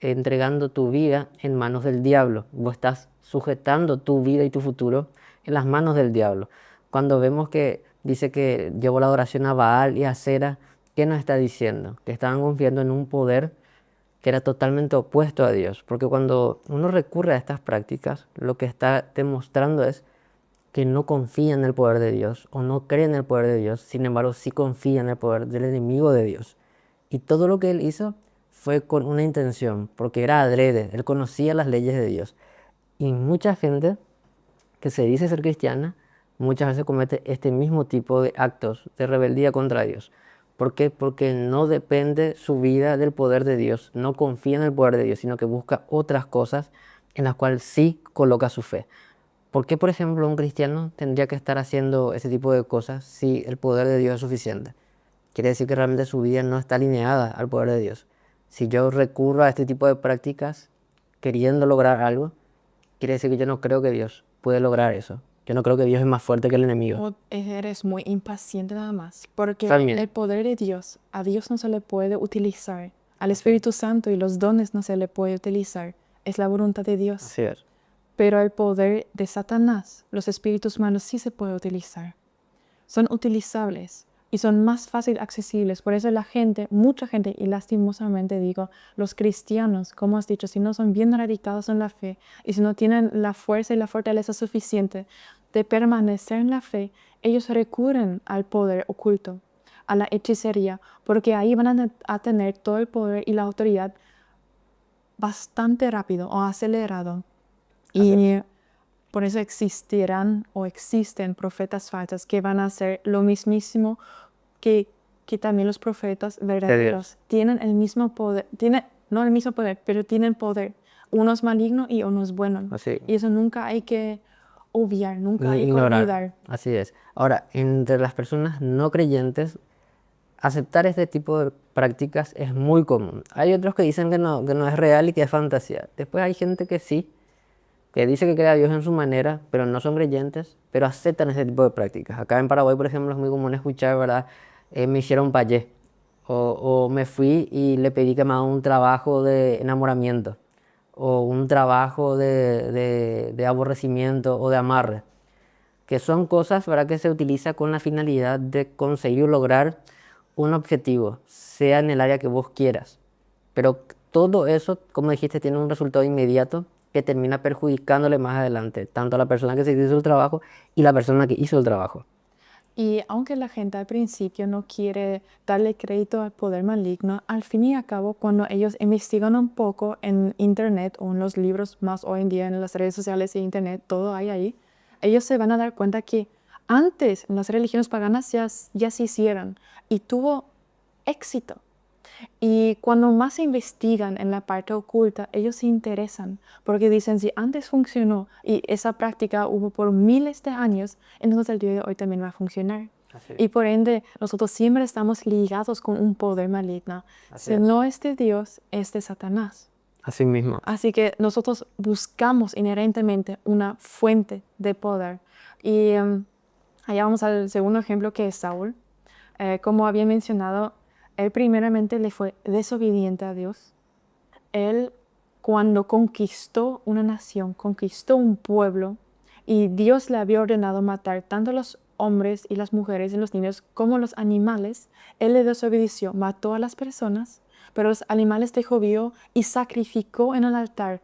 entregando tu vida en manos del diablo. Vos estás sujetando tu vida y tu futuro en las manos del diablo. Cuando vemos que dice que llevó la adoración a Baal y a Acera, ¿qué nos está diciendo? Que estaban confiando en un poder que era totalmente opuesto a Dios. Porque cuando uno recurre a estas prácticas, lo que está demostrando es que no confía en el poder de Dios o no cree en el poder de Dios, sin embargo sí confía en el poder del enemigo de Dios. Y todo lo que él hizo fue con una intención, porque era adrede, él conocía las leyes de Dios. Y mucha gente que se dice ser cristiana muchas veces comete este mismo tipo de actos de rebeldía contra Dios. ¿Por qué? Porque no depende su vida del poder de Dios, no confía en el poder de Dios, sino que busca otras cosas en las cuales sí coloca su fe. ¿Por qué, por ejemplo, un cristiano tendría que estar haciendo ese tipo de cosas si el poder de Dios es suficiente? Quiere decir que realmente su vida no está alineada al poder de Dios. Si yo recurro a este tipo de prácticas queriendo lograr algo, quiere decir que yo no creo que Dios puede lograr eso. Yo no creo que Dios es más fuerte que el enemigo. O eres muy impaciente nada más, porque También. el poder de Dios, a Dios no se le puede utilizar, al Espíritu Santo y los dones no se le puede utilizar, es la voluntad de Dios. Así es. Pero el poder de Satanás, los espíritus malos sí se puede utilizar. Son utilizables y son más fácil accesibles. Por eso la gente, mucha gente, y lastimosamente digo, los cristianos, como has dicho, si no son bien radicados en la fe y si no tienen la fuerza y la fortaleza suficiente de permanecer en la fe, ellos recurren al poder oculto, a la hechicería, porque ahí van a tener todo el poder y la autoridad bastante rápido o acelerado. Y por eso existirán o existen profetas falsos que van a hacer lo mismísimo que también los profetas verdaderos. Tienen el mismo poder, no el mismo poder, pero tienen poder. Uno es maligno y uno es bueno. Así. Y eso nunca hay que obviar, nunca hay que Ignorar. olvidar. Así es. Ahora, entre las personas no creyentes, aceptar este tipo de prácticas es muy común. Hay otros que dicen que no es real y que es fantasía. Después hay gente que sí, que dice que cree a Dios en su manera, pero no son creyentes, pero aceptan ese tipo de prácticas. Acá en Paraguay, por ejemplo, es muy común escuchar, ¿verdad? Me hicieron payé, o me fui y le pedí que me haga un trabajo de enamoramiento, o un trabajo de aborrecimiento o de amarre, que son cosas, ¿verdad?, que se utiliza con la finalidad de conseguir lograr un objetivo, sea en el área que vos quieras. Pero todo eso, como dijiste, tiene un resultado inmediato que termina perjudicándole más adelante, tanto a la persona que se hizo el trabajo y la persona que hizo el trabajo. Y aunque la gente al principio no quiere darle crédito al poder maligno, al fin y al cabo, cuando ellos investigan un poco en Internet o en los libros más hoy en día, en las redes sociales y Internet, todo hay ahí, ellos se van a dar cuenta que antes en las religiones paganas ya se hicieron y tuvo éxito. Y cuando más investigan en la parte oculta, ellos se interesan porque dicen, si antes funcionó y esa práctica hubo por miles de años, entonces el día de hoy también va a funcionar. Y por ende, nosotros siempre estamos ligados con un poder maligno. Si no es de Dios, es de Satanás. Así mismo. Así que nosotros buscamos inherentemente una fuente de poder. Y allá vamos al segundo ejemplo, que es Saúl. Como había mencionado, él primeramente le fue desobediente a Dios. Él, cuando conquistó una nación, conquistó un pueblo, y Dios le había ordenado matar tanto a los hombres y las mujeres y los niños como los animales, él le desobedeció, mató a las personas, pero los animales dejó vivo y sacrificó en el altar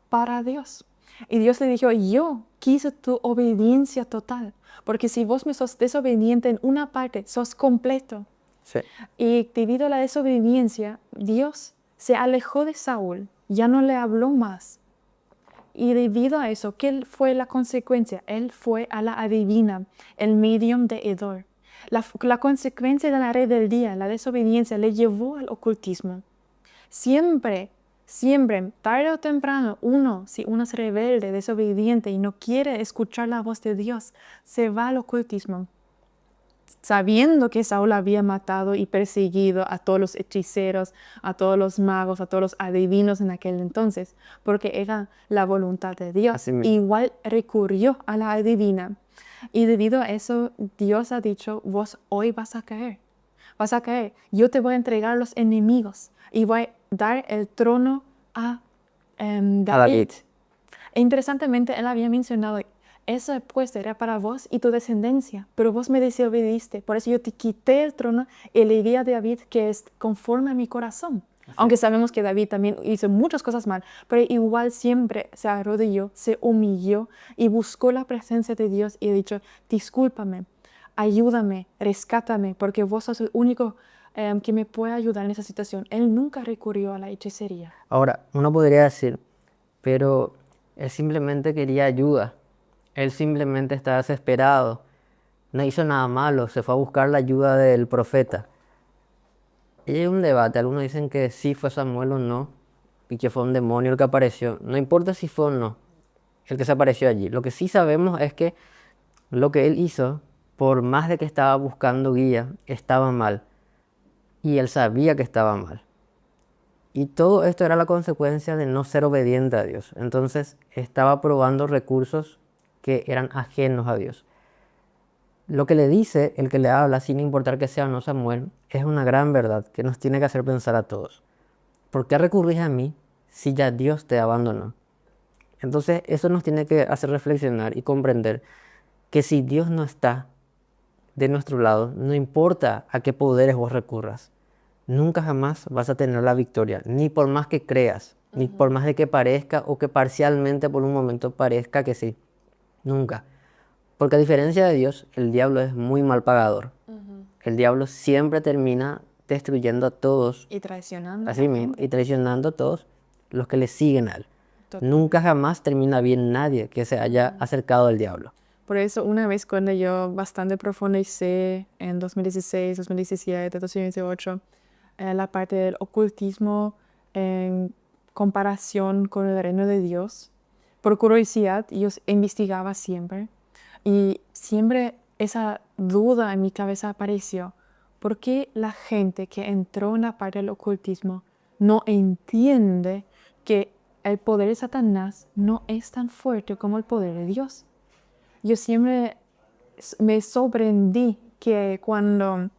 para Dios. Y Dios le dijo, yo quise tu obediencia total, porque si vos me sos desobediente en una parte, sos completo. Sí. Y debido a la desobediencia, Dios se alejó de Saúl, ya no le habló más. Y debido a eso, ¿qué fue la consecuencia? Él fue a la adivina, el medium de Endor. La consecuencia de la rebeldía, la desobediencia, le llevó al ocultismo. Siempre, tarde o temprano, si uno es rebelde, desobediente y no quiere escuchar la voz de Dios, se va al ocultismo. Sabiendo que Saúl había matado y perseguido a todos los hechiceros, a todos los magos, a todos los adivinos en aquel entonces, porque era la voluntad de Dios. Igual recurrió a la adivina. Y debido a eso, Dios ha dicho, vos hoy vas a caer. Vas a caer. Yo te voy a entregar a los enemigos y voy a dar el trono a David. E interesantemente, él había mencionado, ese puesto era para vos y tu descendencia, pero vos me desobediste. Por eso yo te quité el trono y le di a David, que es conforme a mi corazón. Aunque sabemos que David también hizo muchas cosas mal, pero igual siempre se arrodilló, se humilló y buscó la presencia de Dios y ha dicho, discúlpame, ayúdame, rescátame, porque vos sos el único que me puede ayudar en esa situación. Él nunca recurrió a la hechicería. Ahora, uno podría decir, pero él simplemente quería ayuda. Él simplemente está desesperado. No hizo nada malo, se fue a buscar la ayuda del profeta. Y hay un debate, algunos dicen que sí fue Samuel o no, y que fue un demonio el que apareció. No importa si fue o no el que se apareció allí. Lo que sí sabemos es que lo que él hizo, por más de que estaba buscando guía, estaba mal. Y él sabía que estaba mal. Y todo esto era la consecuencia de no ser obediente a Dios. Entonces estaba probando recursos que eran ajenos a Dios. Lo que le dice el que le habla, sin importar que sea o no Samuel, es una gran verdad que nos tiene que hacer pensar a todos. ¿Por qué recurrís a mí si ya Dios te abandonó? Entonces eso nos tiene que hacer reflexionar y comprender que si Dios no está de nuestro lado, no importa a qué poderes vos recurras, nunca jamás vas a tener la victoria, ni por más que creas, ni por más de que parezca o que parcialmente por un momento parezca que sí, nunca. Porque a diferencia de Dios, el diablo es muy mal pagador. El diablo siempre termina destruyendo a todos, Y traicionando a así la mismo, y gente. traicionando a todos los que le siguen a él. Total. Nunca jamás termina bien nadie que se haya acercado al diablo. Por eso, una vez cuando yo bastante profundicé en 2016, 2017, 2018, la parte del ocultismo en comparación con el reino de Dios, por curiosidad, yo investigaba siempre. Y siempre esa duda en mi cabeza apareció. ¿Por qué la gente que entró en la parte del ocultismo no entiende que el poder de Satanás no es tan fuerte como el poder de Dios? Yo siempre me sorprendí que cuando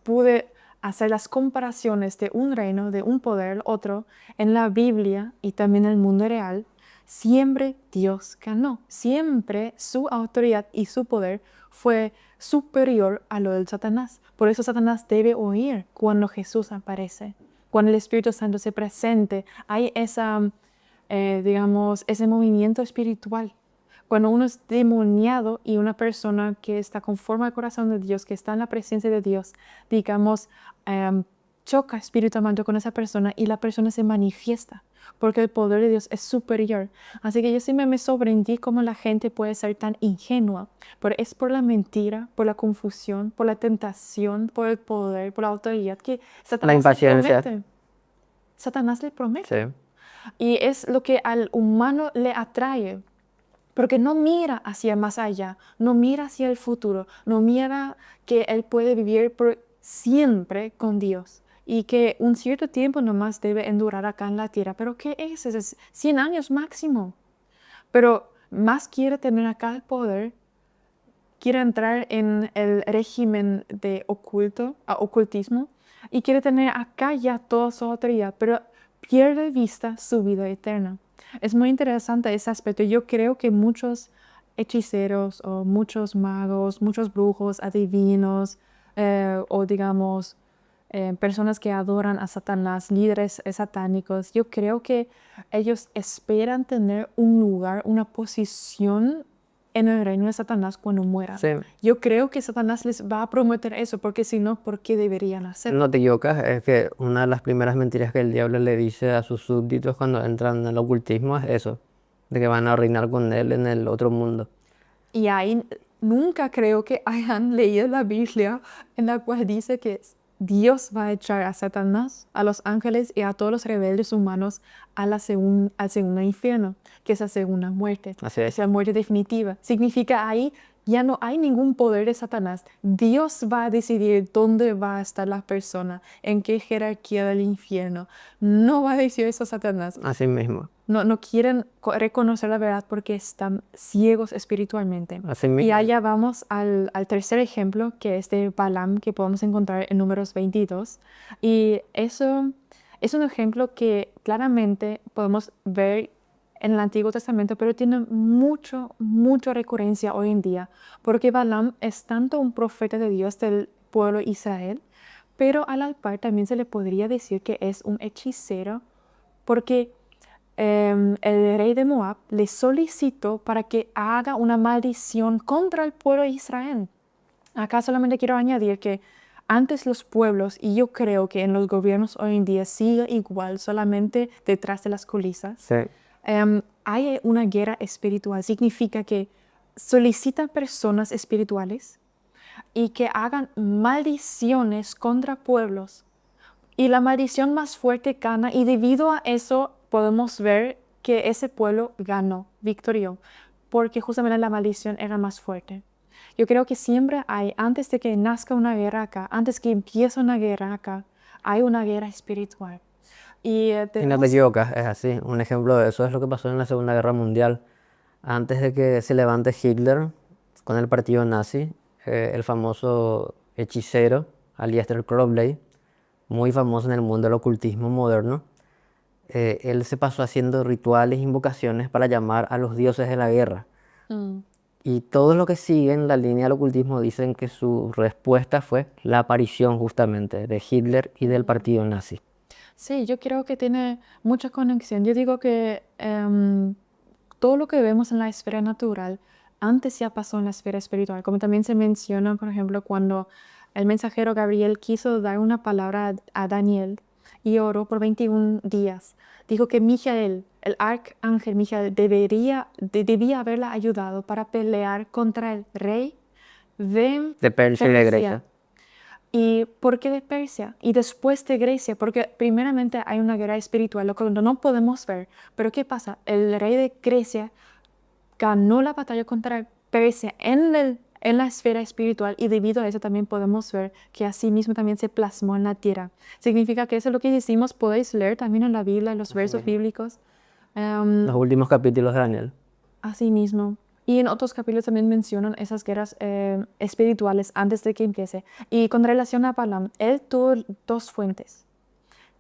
pude hacer las comparaciones de un reino, de un poder al otro, en la Biblia y también en el mundo real, siempre Dios ganó. Siempre su autoridad y su poder fue superior a lo del Satanás. Por eso Satanás debe huir cuando Jesús aparece. Cuando el Espíritu Santo se presente, hay digamos, ese movimiento espiritual. Cuando uno es demoniado y una persona que está conforme al corazón de Dios, que está en la presencia de Dios, digamos, choca espiritualmente con esa persona y la persona se manifiesta, porque el poder de Dios es superior. Así que yo siempre me sorprendí cómo la gente puede ser tan ingenua, pero es por la mentira, por la confusión, por la tentación, por el poder, por la autoridad que La Satanás le impaciencia. promete. Satanás le promete. Sí. Y es lo que al humano le atrae. Porque no mira hacia más allá, no mira hacia el futuro, no mira que él puede vivir por siempre con Dios y que un cierto tiempo nomás debe endurar acá en la tierra. ¿Pero qué es? Es 100 años máximo. Pero más quiere tener acá el poder, quiere entrar en el régimen de ocultismo y quiere tener acá ya toda su autoridad, pero pierde de vista su vida eterna. Es muy interesante ese aspecto. Yo creo que muchos hechiceros o muchos magos, muchos brujos, adivinos o digamos personas que adoran a Satanás, líderes satánicos, yo creo que ellos esperan tener un lugar, una posición en el reino de Satanás cuando mueran. Sí. Yo creo que Satanás les va a prometer eso, porque si no, ¿por qué deberían hacerlo? No te equivocas, es que una de las primeras mentiras que el diablo le dice a sus súbditos cuando entran en el ocultismo es eso, de que van a reinar con él en el otro mundo. Y ahí nunca creo que hayan leído la Biblia en la cual dice que Dios va a echar a Satanás, a los ángeles y a todos los rebeldes humanos al segundo infierno, que es la segunda muerte. Así es. Es la muerte definitiva. Significa ahí ya no hay ningún poder de Satanás. Dios va a decidir dónde va a estar la persona, en qué jerarquía del infierno. No va a decir eso Satanás. Así mismo. No quieren reconocer la verdad porque están ciegos espiritualmente. Así Y mismo. allá vamos al tercer ejemplo, que es de Balaam, que podemos encontrar en Números 22. Y eso es un ejemplo que claramente podemos ver en el Antiguo Testamento, pero tiene mucha recurrencia hoy en día, porque Balaam es tanto un profeta de Dios del pueblo Israel, pero a la par también se le podría decir que es un hechicero, porque el rey de Moab le solicitó para que haga una maldición contra el pueblo de Israel. Acá solamente quiero añadir que antes los pueblos, y yo creo que en los gobiernos hoy en día sigue igual, solamente detrás de las culisas, Sí. hay una guerra espiritual. Significa que solicitan personas espirituales y que hagan maldiciones contra pueblos. Y la maldición más fuerte gana, y debido a eso podemos ver que ese pueblo ganó, victorió, porque justamente la maldición era más fuerte. Yo creo que siempre hay, antes de que nazca una guerra acá, antes que empiece una guerra acá, hay una guerra espiritual. Y Y no te tenemos, equivocas, es así. Un ejemplo de eso es lo que pasó en la Segunda Guerra Mundial. Antes de que se levante Hitler con el partido nazi, el famoso hechicero Aleister Crowley, muy famoso en el mundo del ocultismo moderno, él se pasó haciendo rituales e invocaciones para llamar a los dioses de la guerra. mm, Y todos los que siguen la línea del ocultismo dicen que su respuesta fue la aparición justamente de Hitler y del partido nazi. sí, yo creo que tiene mucha conexión. Yo digo que todo lo que vemos en la esfera natural antes ya pasó en la esfera espiritual, como también se menciona, por ejemplo, cuando el mensajero Gabriel quiso dar una palabra a Daniel y oró por 21 días. Dijo que Mijael, el arcángel Mijael, debía haberla ayudado para pelear contra el rey de De Persia y de Persia. Grecia. ¿Y por qué de Persia? Y después de Grecia, porque primeramente hay una guerra espiritual, lo que no podemos ver. Pero ¿qué pasa? El rey de Grecia ganó la batalla contra Persia en la esfera espiritual, y debido a eso también podemos ver que así mismo también se plasmó en la tierra. Significa que eso es lo que decimos, podéis leer también en la Biblia, en los versos mismo. bíblicos. Los últimos capítulos de Daniel. Así mismo. Y en otros capítulos también mencionan esas guerras espirituales antes de que empiece. Y con relación a Balaam, él tuvo dos fuentes.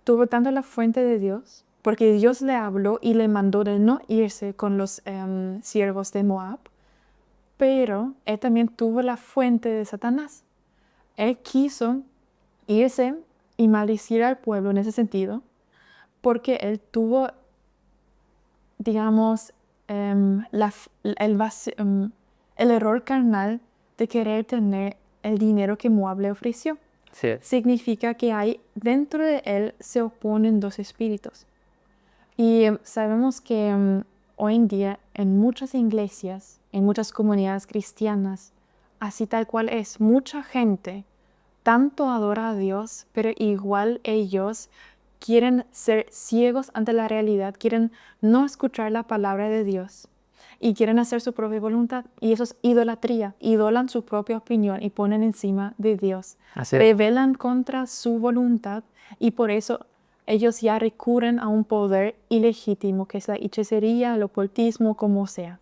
Tuvo tanto la fuente de Dios, porque Dios le habló y le mandó de no irse con los siervos de Moab, pero él también tuvo la fuente de Satanás. Él quiso irse y maldecir al pueblo en ese sentido, porque él tuvo, digamos, el error carnal de querer tener el dinero que Moab le ofreció. Sí. Significa que hay dentro de él se oponen dos espíritus. Y sabemos que hoy en día en muchas iglesias, en muchas comunidades cristianas, así tal cual es, mucha gente tanto adora a Dios, pero igual ellos quieren ser ciegos ante la realidad, quieren no escuchar la palabra de Dios y quieren hacer su propia voluntad. Y eso es idolatría. Idolan su propia opinión y ponen encima de Dios. Así es. Rebelan contra su voluntad, y por eso ellos ya recurren a un poder ilegítimo, que es la hechicería, el ocultismo, como sea.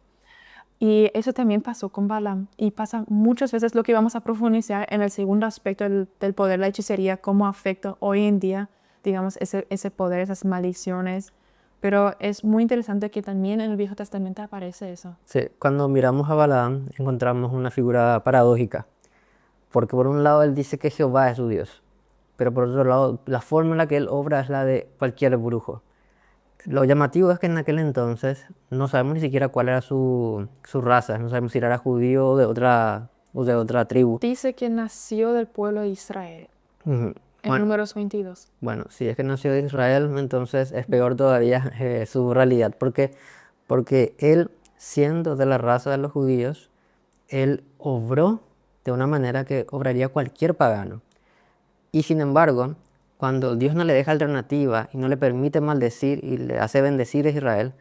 Y eso también pasó con Balaam, y pasa muchas veces, lo que vamos a profundizar en el segundo aspecto del poder, la hechicería, cómo afecta hoy en día, digamos, ese poder, esas maldiciones. Pero es muy interesante que también en el Viejo Testamento aparece eso. Sí, cuando miramos a Balaam encontramos una figura paradójica, porque por un lado él dice que Jehová es su Dios, pero por otro lado la forma en la que él obra es la de cualquier brujo. Lo llamativo es que en aquel entonces no sabemos ni siquiera cuál era su raza, no sabemos si era judío o de otra tribu. Dice que nació del pueblo de Israel, Ujú. en Bueno, Números 22. bueno, si es que nació de Israel, entonces es peor todavía su realidad, porque él, siendo de la raza de los judíos, él obró de una manera que obraría cualquier pagano. Y sin embargo, cuando Dios no le deja alternativa y no le permite maldecir y le hace bendecir a Israel,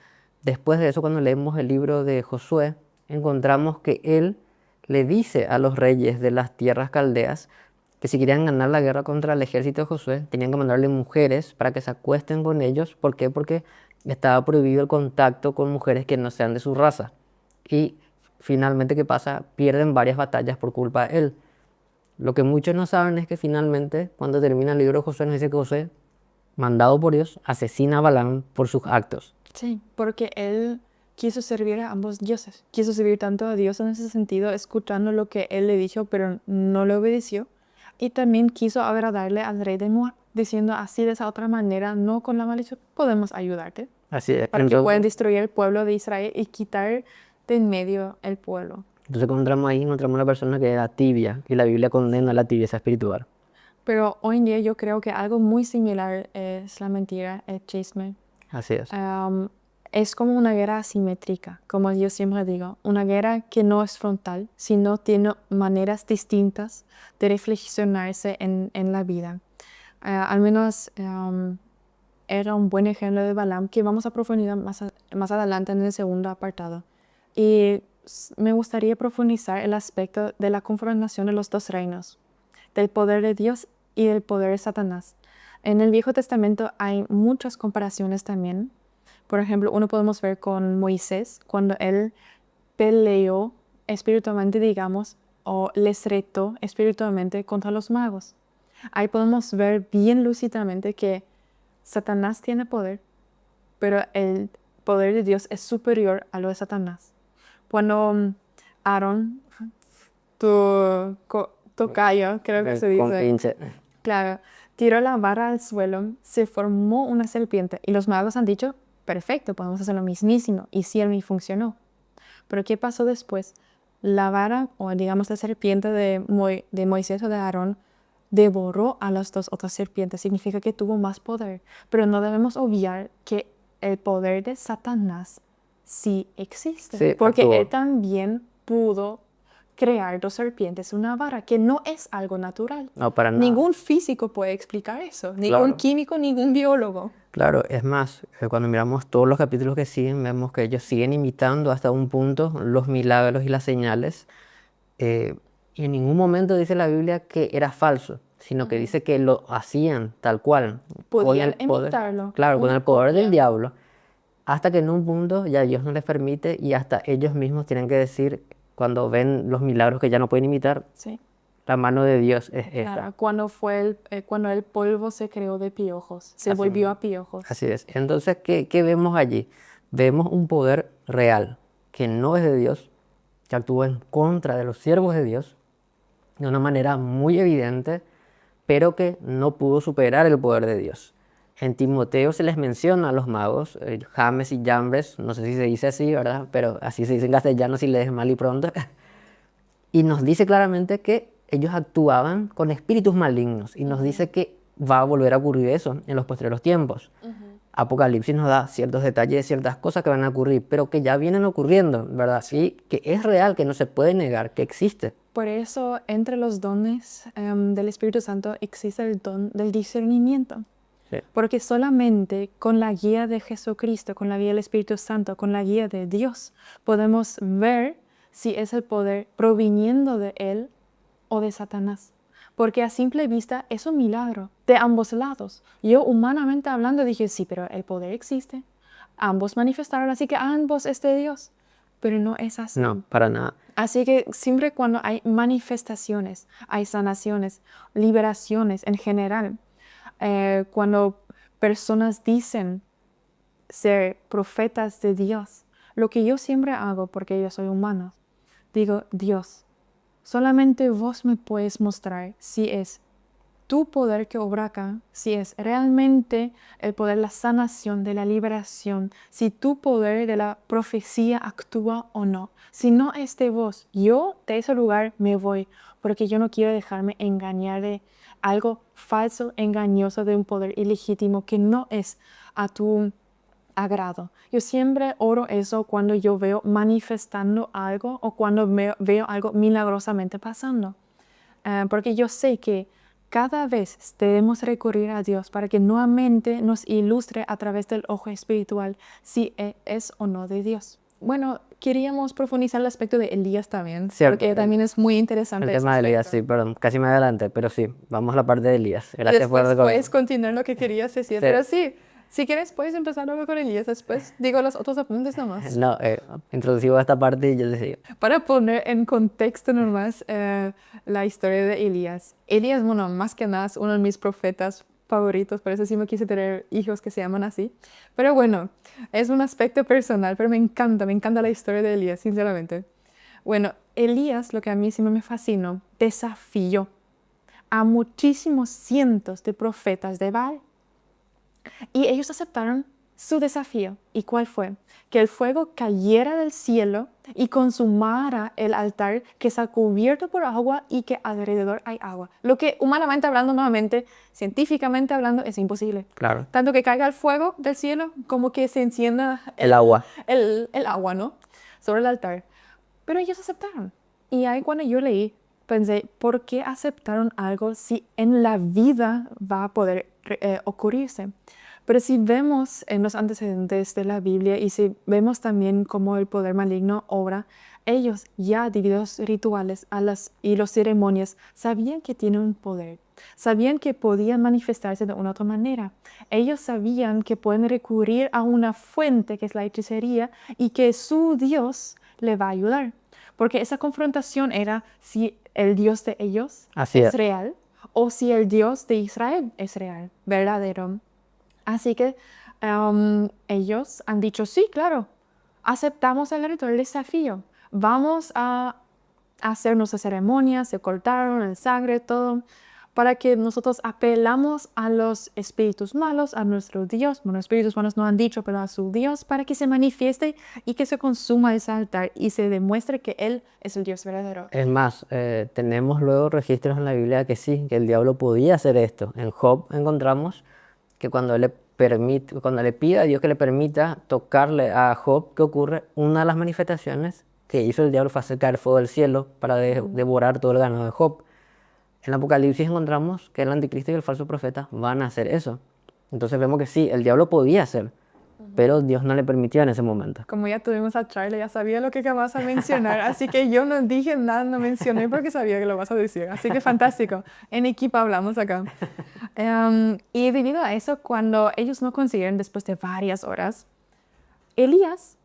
después de eso, cuando leemos el libro de Josué, encontramos que él le dice a los reyes de las tierras caldeas que si querían ganar la guerra contra el ejército de Josué, tenían que mandarle mujeres para que se acuesten con ellos. ¿Por qué? Porque estaba prohibido el contacto con mujeres que no sean de su raza. Y finalmente, ¿qué pasa? Pierden varias batallas por culpa de él. Lo que muchos no saben es que finalmente, cuando termina el libro de Josué, nos dice que Josué, mandado por Dios, asesina a Balaam por sus actos. Sí, porque él quiso servir a ambos dioses. Quiso servir tanto a Dios en ese sentido, escuchando lo que él le dijo, pero no le obedeció. Y también quiso agradarle al rey de Moab, diciendo así, de esa otra manera, no con la maldición, podemos ayudarte, Así es. para que puedan destruir el pueblo de Israel y quitar de en medio el pueblo. Entonces encontramos una persona que era tibia y la Biblia condena la tibieza espiritual. Pero hoy en día yo creo que algo muy similar es la mentira, el chisme. Así es. Es como una guerra asimétrica, como yo siempre digo, una guerra que no es frontal, sino tiene maneras distintas de reflexionarse en la vida. Al menos era un buen ejemplo de Balaam que vamos a profundizar más adelante en el segundo apartado. Y me gustaría profundizar el aspecto de la confrontación de los dos reinos, del poder de Dios y del poder de Satanás. En el Viejo Testamento hay muchas comparaciones también. Por ejemplo, uno podemos ver con Moisés, cuando él peleó espiritualmente, digamos, o les retó espiritualmente contra los magos. Ahí podemos ver bien lúcidamente que Satanás tiene poder, pero el poder de Dios es superior a lo de Satanás. Cuando Aarón, tu tocayo, creo que se dice, Compinche. claro, tiró la vara al suelo, se formó una serpiente. Y los magos han dicho, perfecto, podemos hacer lo mismísimo. Y sí, a mí funcionó. Pero ¿qué pasó después? La vara, o digamos la serpiente de Moisés o de Aarón, devoró a las dos otras serpientes. Significa que tuvo más poder. Pero no debemos obviar que el poder de Satanás sí existe. Sí, Porque actuó. él también pudo crear dos serpientes, una vara, que no es algo natural. No, para nada. Ningún físico puede explicar eso. Ningún Claro. químico, ningún biólogo. Claro, es más, cuando miramos todos los capítulos que siguen, vemos que ellos siguen imitando hasta un punto los milagros y las señales. Y en ningún momento dice la Biblia que era falso, sino que dice que lo hacían tal cual, con Podían el poder, imitarlo. claro, con Una el poder del copia. diablo, hasta que en un punto ya Dios no les permite y hasta ellos mismos tienen que decir, cuando ven los milagros que ya no pueden imitar, Sí, la mano de Dios es esta. claro. Cuando el polvo se creó de piojos, se Así volvió mismo. a piojos. Así es. Entonces, ¿qué vemos allí? Vemos un poder real que no es de Dios, que actúa en contra de los siervos de Dios de una manera muy evidente, pero que no pudo superar el poder de Dios. En Timoteo se les menciona a los magos, James y Jambres, no sé si se dice así, ¿verdad? Pero así se dice en castellano si lees mal y pronto. Y nos dice claramente que ellos actuaban con espíritus malignos y nos dice que va a volver a ocurrir eso en los posteriores tiempos. Apocalipsis nos da ciertos detalles de ciertas cosas que van a ocurrir, pero que ya vienen ocurriendo, ¿verdad? Sí, que es real, que no se puede negar, que existe. Por eso, entre los dones del Espíritu Santo existe el don del discernimiento. Sí. Porque solamente con la guía de Jesucristo, con la guía del Espíritu Santo, con la guía de Dios, podemos ver si es el poder proviniendo de Él o de Satanás. Porque a simple vista es un milagro de ambos lados. Yo humanamente hablando dije, sí, pero el poder existe. Ambos manifestaron, así que ambos es de Dios. Pero no es así. No, para nada. Así que siempre cuando hay manifestaciones, hay sanaciones, liberaciones en general, cuando personas dicen ser profetas de Dios, lo que yo siempre hago, porque yo soy humano, digo, Dios, solamente vos me puedes mostrar si es tu poder que obra acá, si es realmente el poder de la sanación, de la liberación, si tu poder de la profecía actúa o no. Si no es de vos, yo de ese lugar me voy, porque yo no quiero dejarme engañar de algo falso, engañoso, de un poder ilegítimo que no es a tu agrado. Yo siempre oro eso cuando yo veo manifestando algo o cuando veo algo milagrosamente pasando. Porque yo sé que cada vez debemos recurrir a Dios para que nuevamente nos ilustre a través del ojo espiritual si es o no de Dios. Bueno, queríamos profundizar el aspecto de Elías también, Cierto. porque también es muy interesante. El ese tema de Elías, aspecto. sí, perdón, casi me adelanté, pero sí, vamos a la parte de Elías. Y Gracias por después recordar. puedes continuar lo que querías decir, Sí. pero sí, si quieres puedes empezar luego con Elías, después digo los otros apuntes nomás. No, introducimos esta parte y yo decía, Para poner en contexto nomás la historia de Elías. Elías, bueno, más que nada es uno de mis profetas favoritos, por eso sí me quise tener hijos que se llaman así. Pero bueno, es un aspecto personal, pero me encanta la historia de Elías, sinceramente. Bueno, Elías, lo que a mí sí me fascinó, desafió a muchísimos cientos de profetas de Baal. Y ellos aceptaron su desafío. ¿Y cuál fue? Que el fuego cayera del cielo y consumara el altar que está cubierto por agua y que alrededor hay agua. Lo que humanamente hablando, nuevamente, científicamente hablando, es imposible. Claro. Tanto que caiga el fuego del cielo como que se encienda El agua. el agua, ¿no? Sobre el altar. Pero ellos aceptaron. Y ahí cuando yo leí, pensé, ¿por qué aceptaron algo si en la vida va a poder ocurrirse? Pero si vemos en los antecedentes de la Biblia y si vemos también cómo el poder maligno obra, ellos ya debido a los rituales y las ceremonias sabían que tienen un poder, sabían que podían manifestarse de una otra manera. Ellos sabían que pueden recurrir a una fuente que es la hechicería y que su Dios le va a ayudar. Porque esa confrontación era si el Dios de ellos Así es es. real o si el Dios de Israel es real, verdadero. Así que ellos han dicho, sí, claro, aceptamos el desafío. Vamos a hacer nuestras ceremonias, se cortaron el sangre, todo, para que nosotros apelamos a los espíritus malos, a nuestro Dios. Bueno, los espíritus malos no han dicho, pero a su Dios, para que se manifieste y que se consuma ese altar y se demuestre que Él es el Dios verdadero. Es más, tenemos luego registros en la Biblia que sí, que el diablo podía hacer esto. En Job encontramos que cuando cuando le pide a Dios que le permita tocarle a Job, ¿qué ocurre? Una de las manifestaciones que hizo el diablo fue hacer caer fuego del cielo para devorar todo el ganado de Job. En Apocalipsis encontramos que el anticristo y el falso profeta van a hacer eso. Entonces vemos que sí, el diablo podía hacer, pero Dios no le permitió en ese momento. Como ya tuvimos a Charlie, ya sabía lo que vas a mencionar, así que yo no dije nada, no mencioné porque sabía que lo vas a decir. Así que fantástico, en equipo hablamos acá. Y debido a eso, cuando ellos no consiguieron después de varias horas, Elías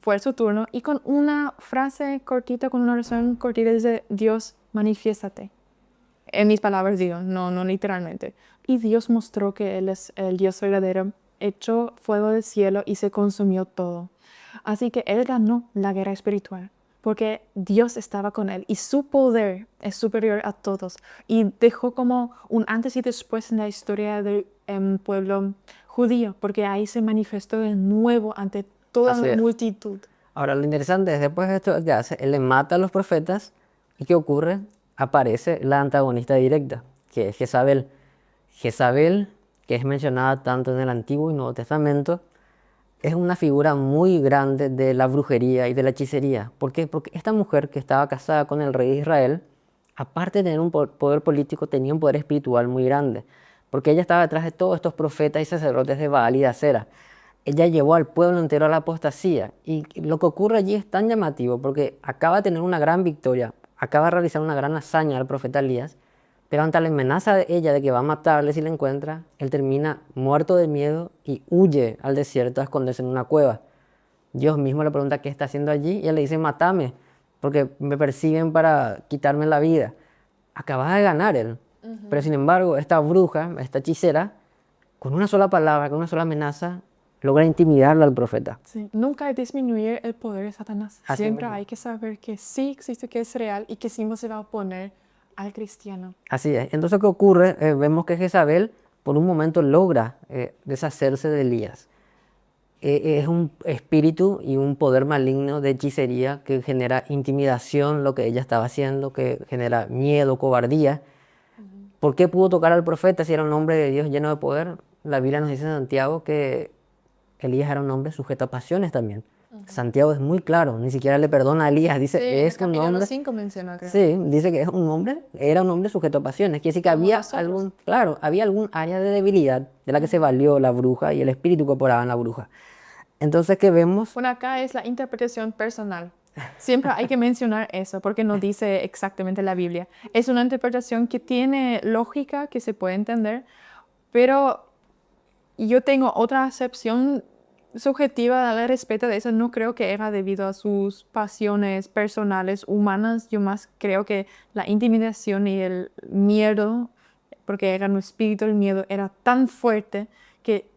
fue su turno y con una frase cortita, con una oración cortita, dice, Dios, manifiéstate. En mis palabras digo, no literalmente. Y Dios mostró que Él es el Dios verdadero, echó fuego del cielo y se consumió todo. Así que Él ganó la guerra espiritual, porque Dios estaba con Él y su poder es superior a todos. Y dejó como un antes y después en la historia del pueblo judío, porque ahí se manifestó de nuevo ante toda Así la es. multitud. Ahora, lo interesante es después de esto que hace, él le mata a los profetas y ¿qué ocurre? Aparece la antagonista directa, que es Jezabel. Jezabel, que es mencionada tanto en el Antiguo y Nuevo Testamento, es una figura muy grande de la brujería y de la hechicería. ¿Por qué? Porque esta mujer que estaba casada con el rey de Israel, aparte de tener un poder político, tenía un poder espiritual muy grande. Porque ella estaba detrás de todos estos profetas y sacerdotes de Baal y de Acera. Ella llevó al pueblo entero a la apostasía. Y lo que ocurre allí es tan llamativo porque acaba de tener una gran victoria, acaba de realizar una gran hazaña al profeta Elías, pero ante la amenaza de ella de que va a matarle si la encuentra, él termina muerto de miedo y huye al desierto a esconderse en una cueva. Dios mismo le pregunta qué está haciendo allí y él le dice, mátame, porque me persiguen para quitarme la vida. Acaba de ganar él. Pero sin embargo, esta bruja, esta hechicera, con una sola palabra, con una sola amenaza, logra intimidarle al profeta. Sí. Nunca hay disminuir el poder de Satanás. Así Siempre mismo. hay que saber que sí existe, que es real y que sí no se va a oponer al cristiano. Así es. Entonces, ¿qué ocurre? Vemos que Jezabel por un momento logra deshacerse de Elías. Es un espíritu y un poder maligno de hechicería que genera intimidación, lo que ella estaba haciendo, que genera miedo, cobardía. ¿Por qué pudo tocar al profeta si era un hombre de Dios lleno de poder? La Biblia nos dice en Santiago que Elías era un hombre sujeto a pasiones también. Santiago es muy claro, ni siquiera le perdona a Elías, dice, Sí, en el es un capítulo hombre... 5 menciona, creo. Sí, dice que es un hombre, era un hombre sujeto a pasiones. Quiere decir que Como había nosotros. había algún área de debilidad de la que se valió la bruja y el espíritu que operaba en la bruja. Entonces, ¿qué vemos? Bueno, acá es la interpretación personal. Siempre hay que mencionar eso porque no dice exactamente la Biblia. Es una interpretación que tiene lógica, que se puede entender, pero yo tengo otra acepción subjetiva al respecto de eso. No creo que era debido a sus pasiones personales, humanas. Yo más creo que la intimidación y el miedo, porque era un espíritu, el miedo era tan fuerte que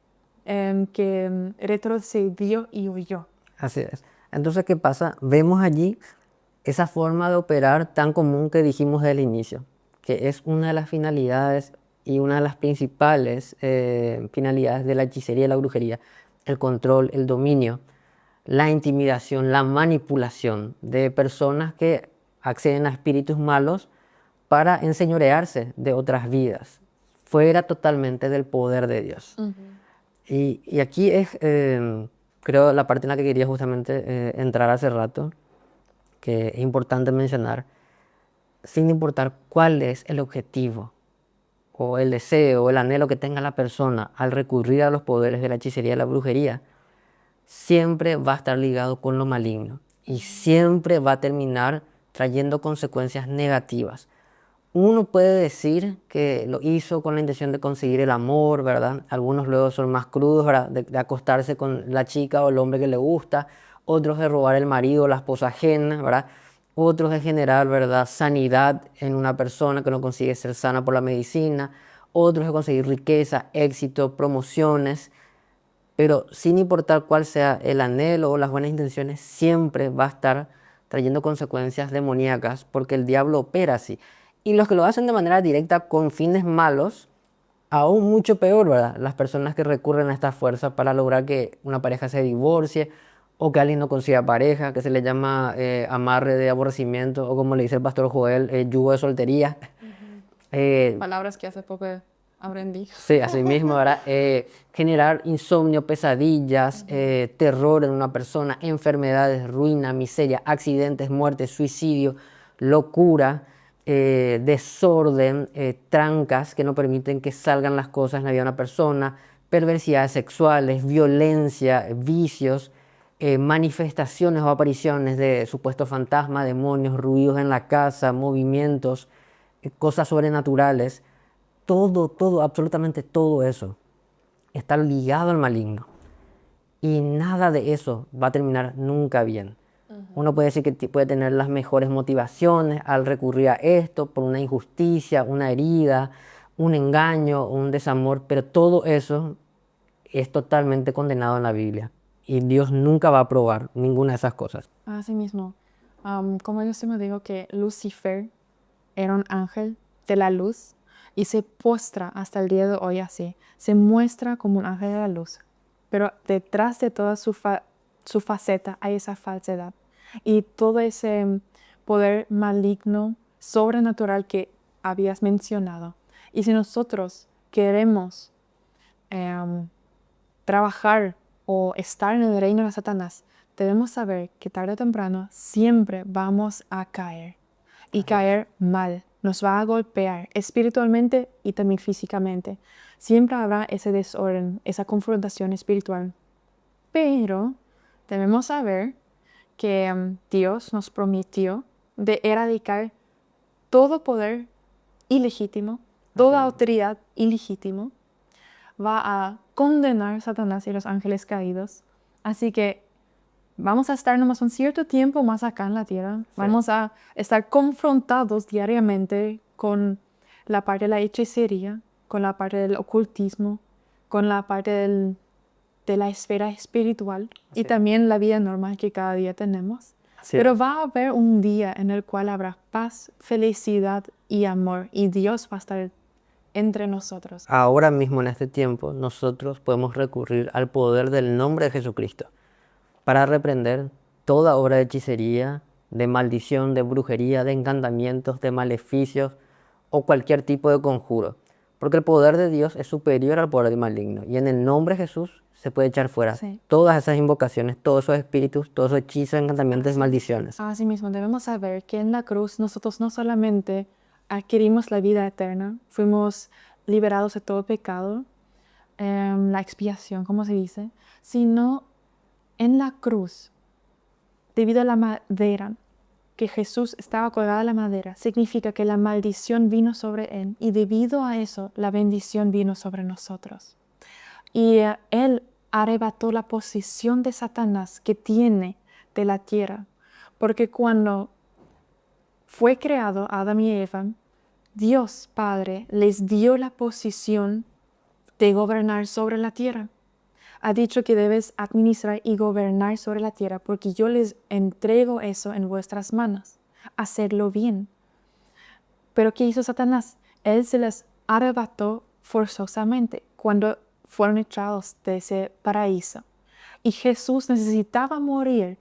retrocedió y huyó. Así es. Entonces, ¿qué pasa? Vemos allí esa forma de operar tan común que dijimos del inicio, que es una de las finalidades y una de las principales finalidades de la hechicería y la brujería, el control, el dominio, la intimidación, la manipulación de personas que acceden a espíritus malos para enseñorearse de otras vidas, fuera totalmente del poder de Dios. Y aquí es, creo, la parte en la que quería justamente entrar hace rato, que es importante mencionar, sin importar cuál es el objetivo o el deseo o el anhelo que tenga la persona al recurrir a los poderes de la hechicería y la brujería, siempre va a estar ligado con lo maligno y siempre va a terminar trayendo consecuencias negativas. Uno puede decir que lo hizo con la intención de conseguir el amor, ¿verdad? Algunos luego son más crudos, ¿verdad? De acostarse con la chica o el hombre que le gusta, otros de robar el marido o la esposa ajena, ¿verdad? Otros de generar, ¿verdad?, sanidad en una persona que no consigue ser sana por la medicina, otros de conseguir riqueza, éxito, promociones, pero sin importar cuál sea el anhelo o las buenas intenciones, siempre va a estar trayendo consecuencias demoníacas porque el diablo opera así. Y los que lo hacen de manera directa con fines malos, aún mucho peor, ¿verdad? Las personas que recurren a esta fuerza para lograr que una pareja se divorcie o que alguien no consiga pareja, que se le llama amarre de aborrecimiento o como le dice el pastor Joel, yugo de soltería. Palabras que hace poco aprendí. Sí, así mismo, ¿verdad? Generar insomnio, pesadillas, terror en una persona, enfermedades, ruina, miseria, accidentes, muerte, suicidio, locura, desorden, trancas que no permiten que salgan las cosas en la vida de una persona, perversidades sexuales, violencia, vicios, manifestaciones o apariciones de supuestos fantasmas, demonios, ruidos en la casa, movimientos, cosas sobrenaturales. Todo, absolutamente todo eso está ligado al maligno. Y nada de eso va a terminar nunca bien. Uno puede decir que puede tener las mejores motivaciones al recurrir a esto por una injusticia, una herida, un engaño, un desamor, pero todo eso es totalmente condenado en la Biblia. Y Dios nunca va a aprobar ninguna de esas cosas. Así mismo, como yo siempre digo que Lucifer era un ángel de la luz y se postra hasta el día de hoy así. Se muestra como un ángel de la luz, pero detrás de toda su faceta hay esa falsedad y todo ese poder maligno, sobrenatural que habías mencionado. Y si nosotros queremos trabajar o estar en el reino de Satanás, debemos saber que tarde o temprano siempre vamos a caer y caer mal. Nos va a golpear espiritualmente y también físicamente. Siempre habrá ese desorden, esa confrontación espiritual. Pero debemos saber que Dios nos prometió de erradicar todo poder ilegítimo, toda autoridad ilegítimo. Va a condenar a Satanás y los ángeles caídos. Así que vamos a estar nomás un cierto tiempo más acá en la tierra. Sí. Vamos a estar confrontados diariamente con la parte de la hechicería, con la parte del ocultismo, con la parte de la esfera espiritual y también la vida normal que cada día tenemos. Pero va a haber un día en el cual habrá paz, felicidad y amor y Dios va a estar entre nosotros. Ahora mismo en este tiempo nosotros podemos recurrir al poder del nombre de Jesucristo para reprender toda obra de hechicería, de maldición, de brujería, de encantamientos, de maleficios o cualquier tipo de conjuro. Porque el poder de Dios es superior al poder del maligno. Y en el nombre de Jesús se puede echar fuera todas esas invocaciones, todos esos espíritus, todos esos hechizos, encantamientos, maldiciones. Así mismo, debemos saber que en la cruz nosotros no solamente adquirimos la vida eterna, fuimos liberados de todo pecado, la expiación, como se dice, sino en la cruz, debido a la madera, que Jesús estaba colgado a la madera, significa que la maldición vino sobre él y debido a eso la bendición vino sobre nosotros. Y él arrebató la posición de Satanás que tiene de la tierra, porque cuando fue creado Adán y Eva, Dios Padre les dio la posición de gobernar sobre la tierra. Ha dicho que debes administrar y gobernar sobre la tierra porque yo les entrego eso en vuestras manos, hacerlo bien. Pero ¿qué hizo Satanás? Él se les arrebató forzosamente cuando fueron echados de ese paraíso. Y Jesús necesitaba morir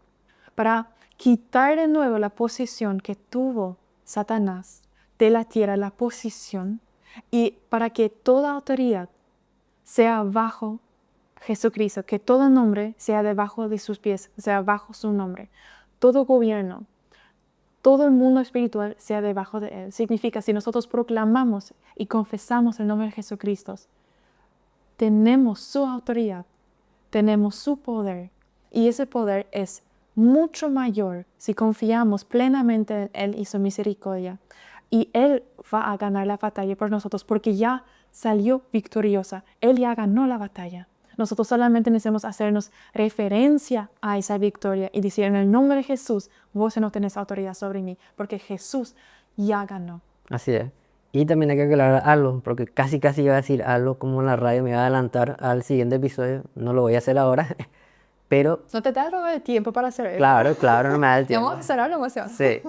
para quitar de nuevo la posición que tuvo Satanás de la tierra, la posición, y para que toda autoridad sea bajo Jesucristo, que todo nombre sea debajo de sus pies, sea bajo su nombre. Todo gobierno, todo el mundo espiritual sea debajo de él. Significa, si nosotros proclamamos y confesamos el nombre de Jesucristo, tenemos su autoridad, tenemos su poder, y ese poder es mucho mayor si confiamos plenamente en Él y su misericordia. Y Él va a ganar la batalla por nosotros porque ya salió victoriosa. Él ya ganó la batalla. Nosotros solamente necesitamos hacernos referencia a esa victoria y decir, en el nombre de Jesús, vos no tenés autoridad sobre mí, porque Jesús ya ganó. Así es. Y también hay que aclarar algo, porque casi iba a decir algo como en la radio, me iba a adelantar al siguiente episodio, no lo voy a hacer ahora, pero No te da algo de tiempo para hacer eso. claro, no me da el tiempo. Vamos a cerrar la emoción. Sí,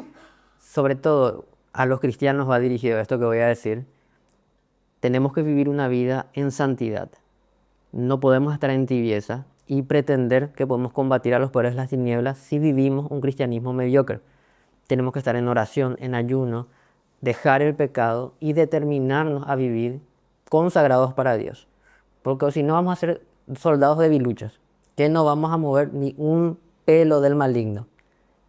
sobre todo a los cristianos va dirigido esto que voy a decir. Tenemos que vivir una vida en santidad. No podemos estar en tibieza y pretender que podemos combatir a los poderes de las tinieblas si vivimos un cristianismo mediocre. Tenemos que estar en oración, en ayuno, dejar el pecado y determinarnos a vivir consagrados para Dios. Porque si no vamos a ser soldados debiluchos, que no vamos a mover ni un pelo del maligno.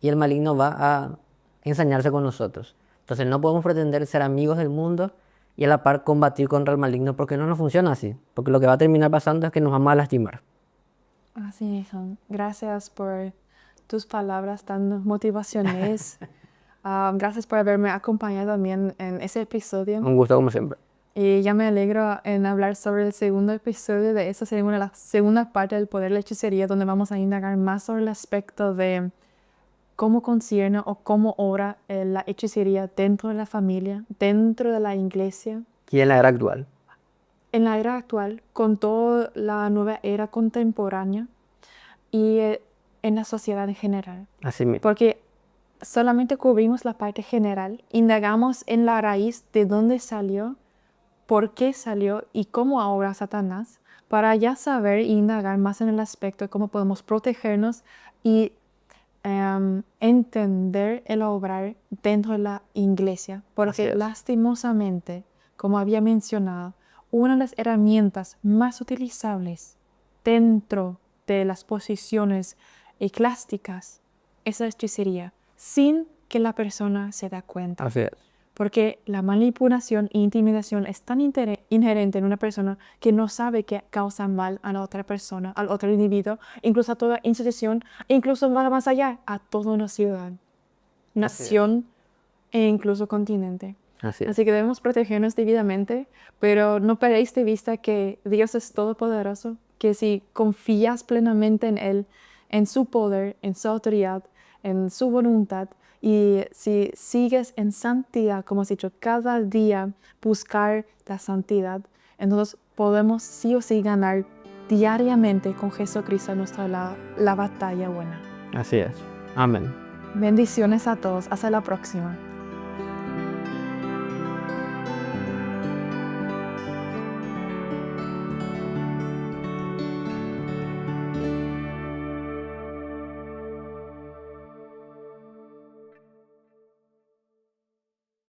Y el maligno va a ensañarse con nosotros. Entonces no podemos pretender ser amigos del mundo y a la par combatir contra el maligno porque no nos funciona así. Porque lo que va a terminar pasando es que nos vamos a lastimar. Así es. Gracias por tus palabras tan motivacionales. Gracias por haberme acompañado también en ese episodio. Un gusto como siempre. Y ya me alegro en hablar sobre el segundo episodio de esa la segunda parte del poder de la hechicería, donde vamos a indagar más sobre el aspecto de cómo concierne o cómo obra la hechicería dentro de la familia, dentro de la iglesia. Y en la era actual. En la era actual, con toda la nueva era contemporánea y en la sociedad en general. Así mismo. Porque solamente cubrimos la parte general, indagamos en la raíz de dónde salió, por qué salió y cómo obra Satanás, para ya saber e indagar más en el aspecto de cómo podemos protegernos y entender el obrar dentro de la iglesia. Porque lastimosamente, como había mencionado, una de las herramientas más utilizables dentro de las posiciones eclesiásticas es la hechicería, sin que la persona se da cuenta. Así es. Porque la manipulación e intimidación es tan inherente en una persona que no sabe que causa mal a la otra persona, al otro individuo, incluso a toda institución, e incluso más allá, a toda una ciudad, nación e incluso continente. Así que debemos protegernos debidamente, pero no perdéis de vista que Dios es todopoderoso, que si confías plenamente en Él, en su poder, en su autoridad, en su voluntad, y si sigues en santidad, como has dicho, cada día buscar la santidad, entonces podemos sí o sí ganar diariamente con Jesucristo la batalla buena. Así es. Amén. Bendiciones a todos. Hasta la próxima.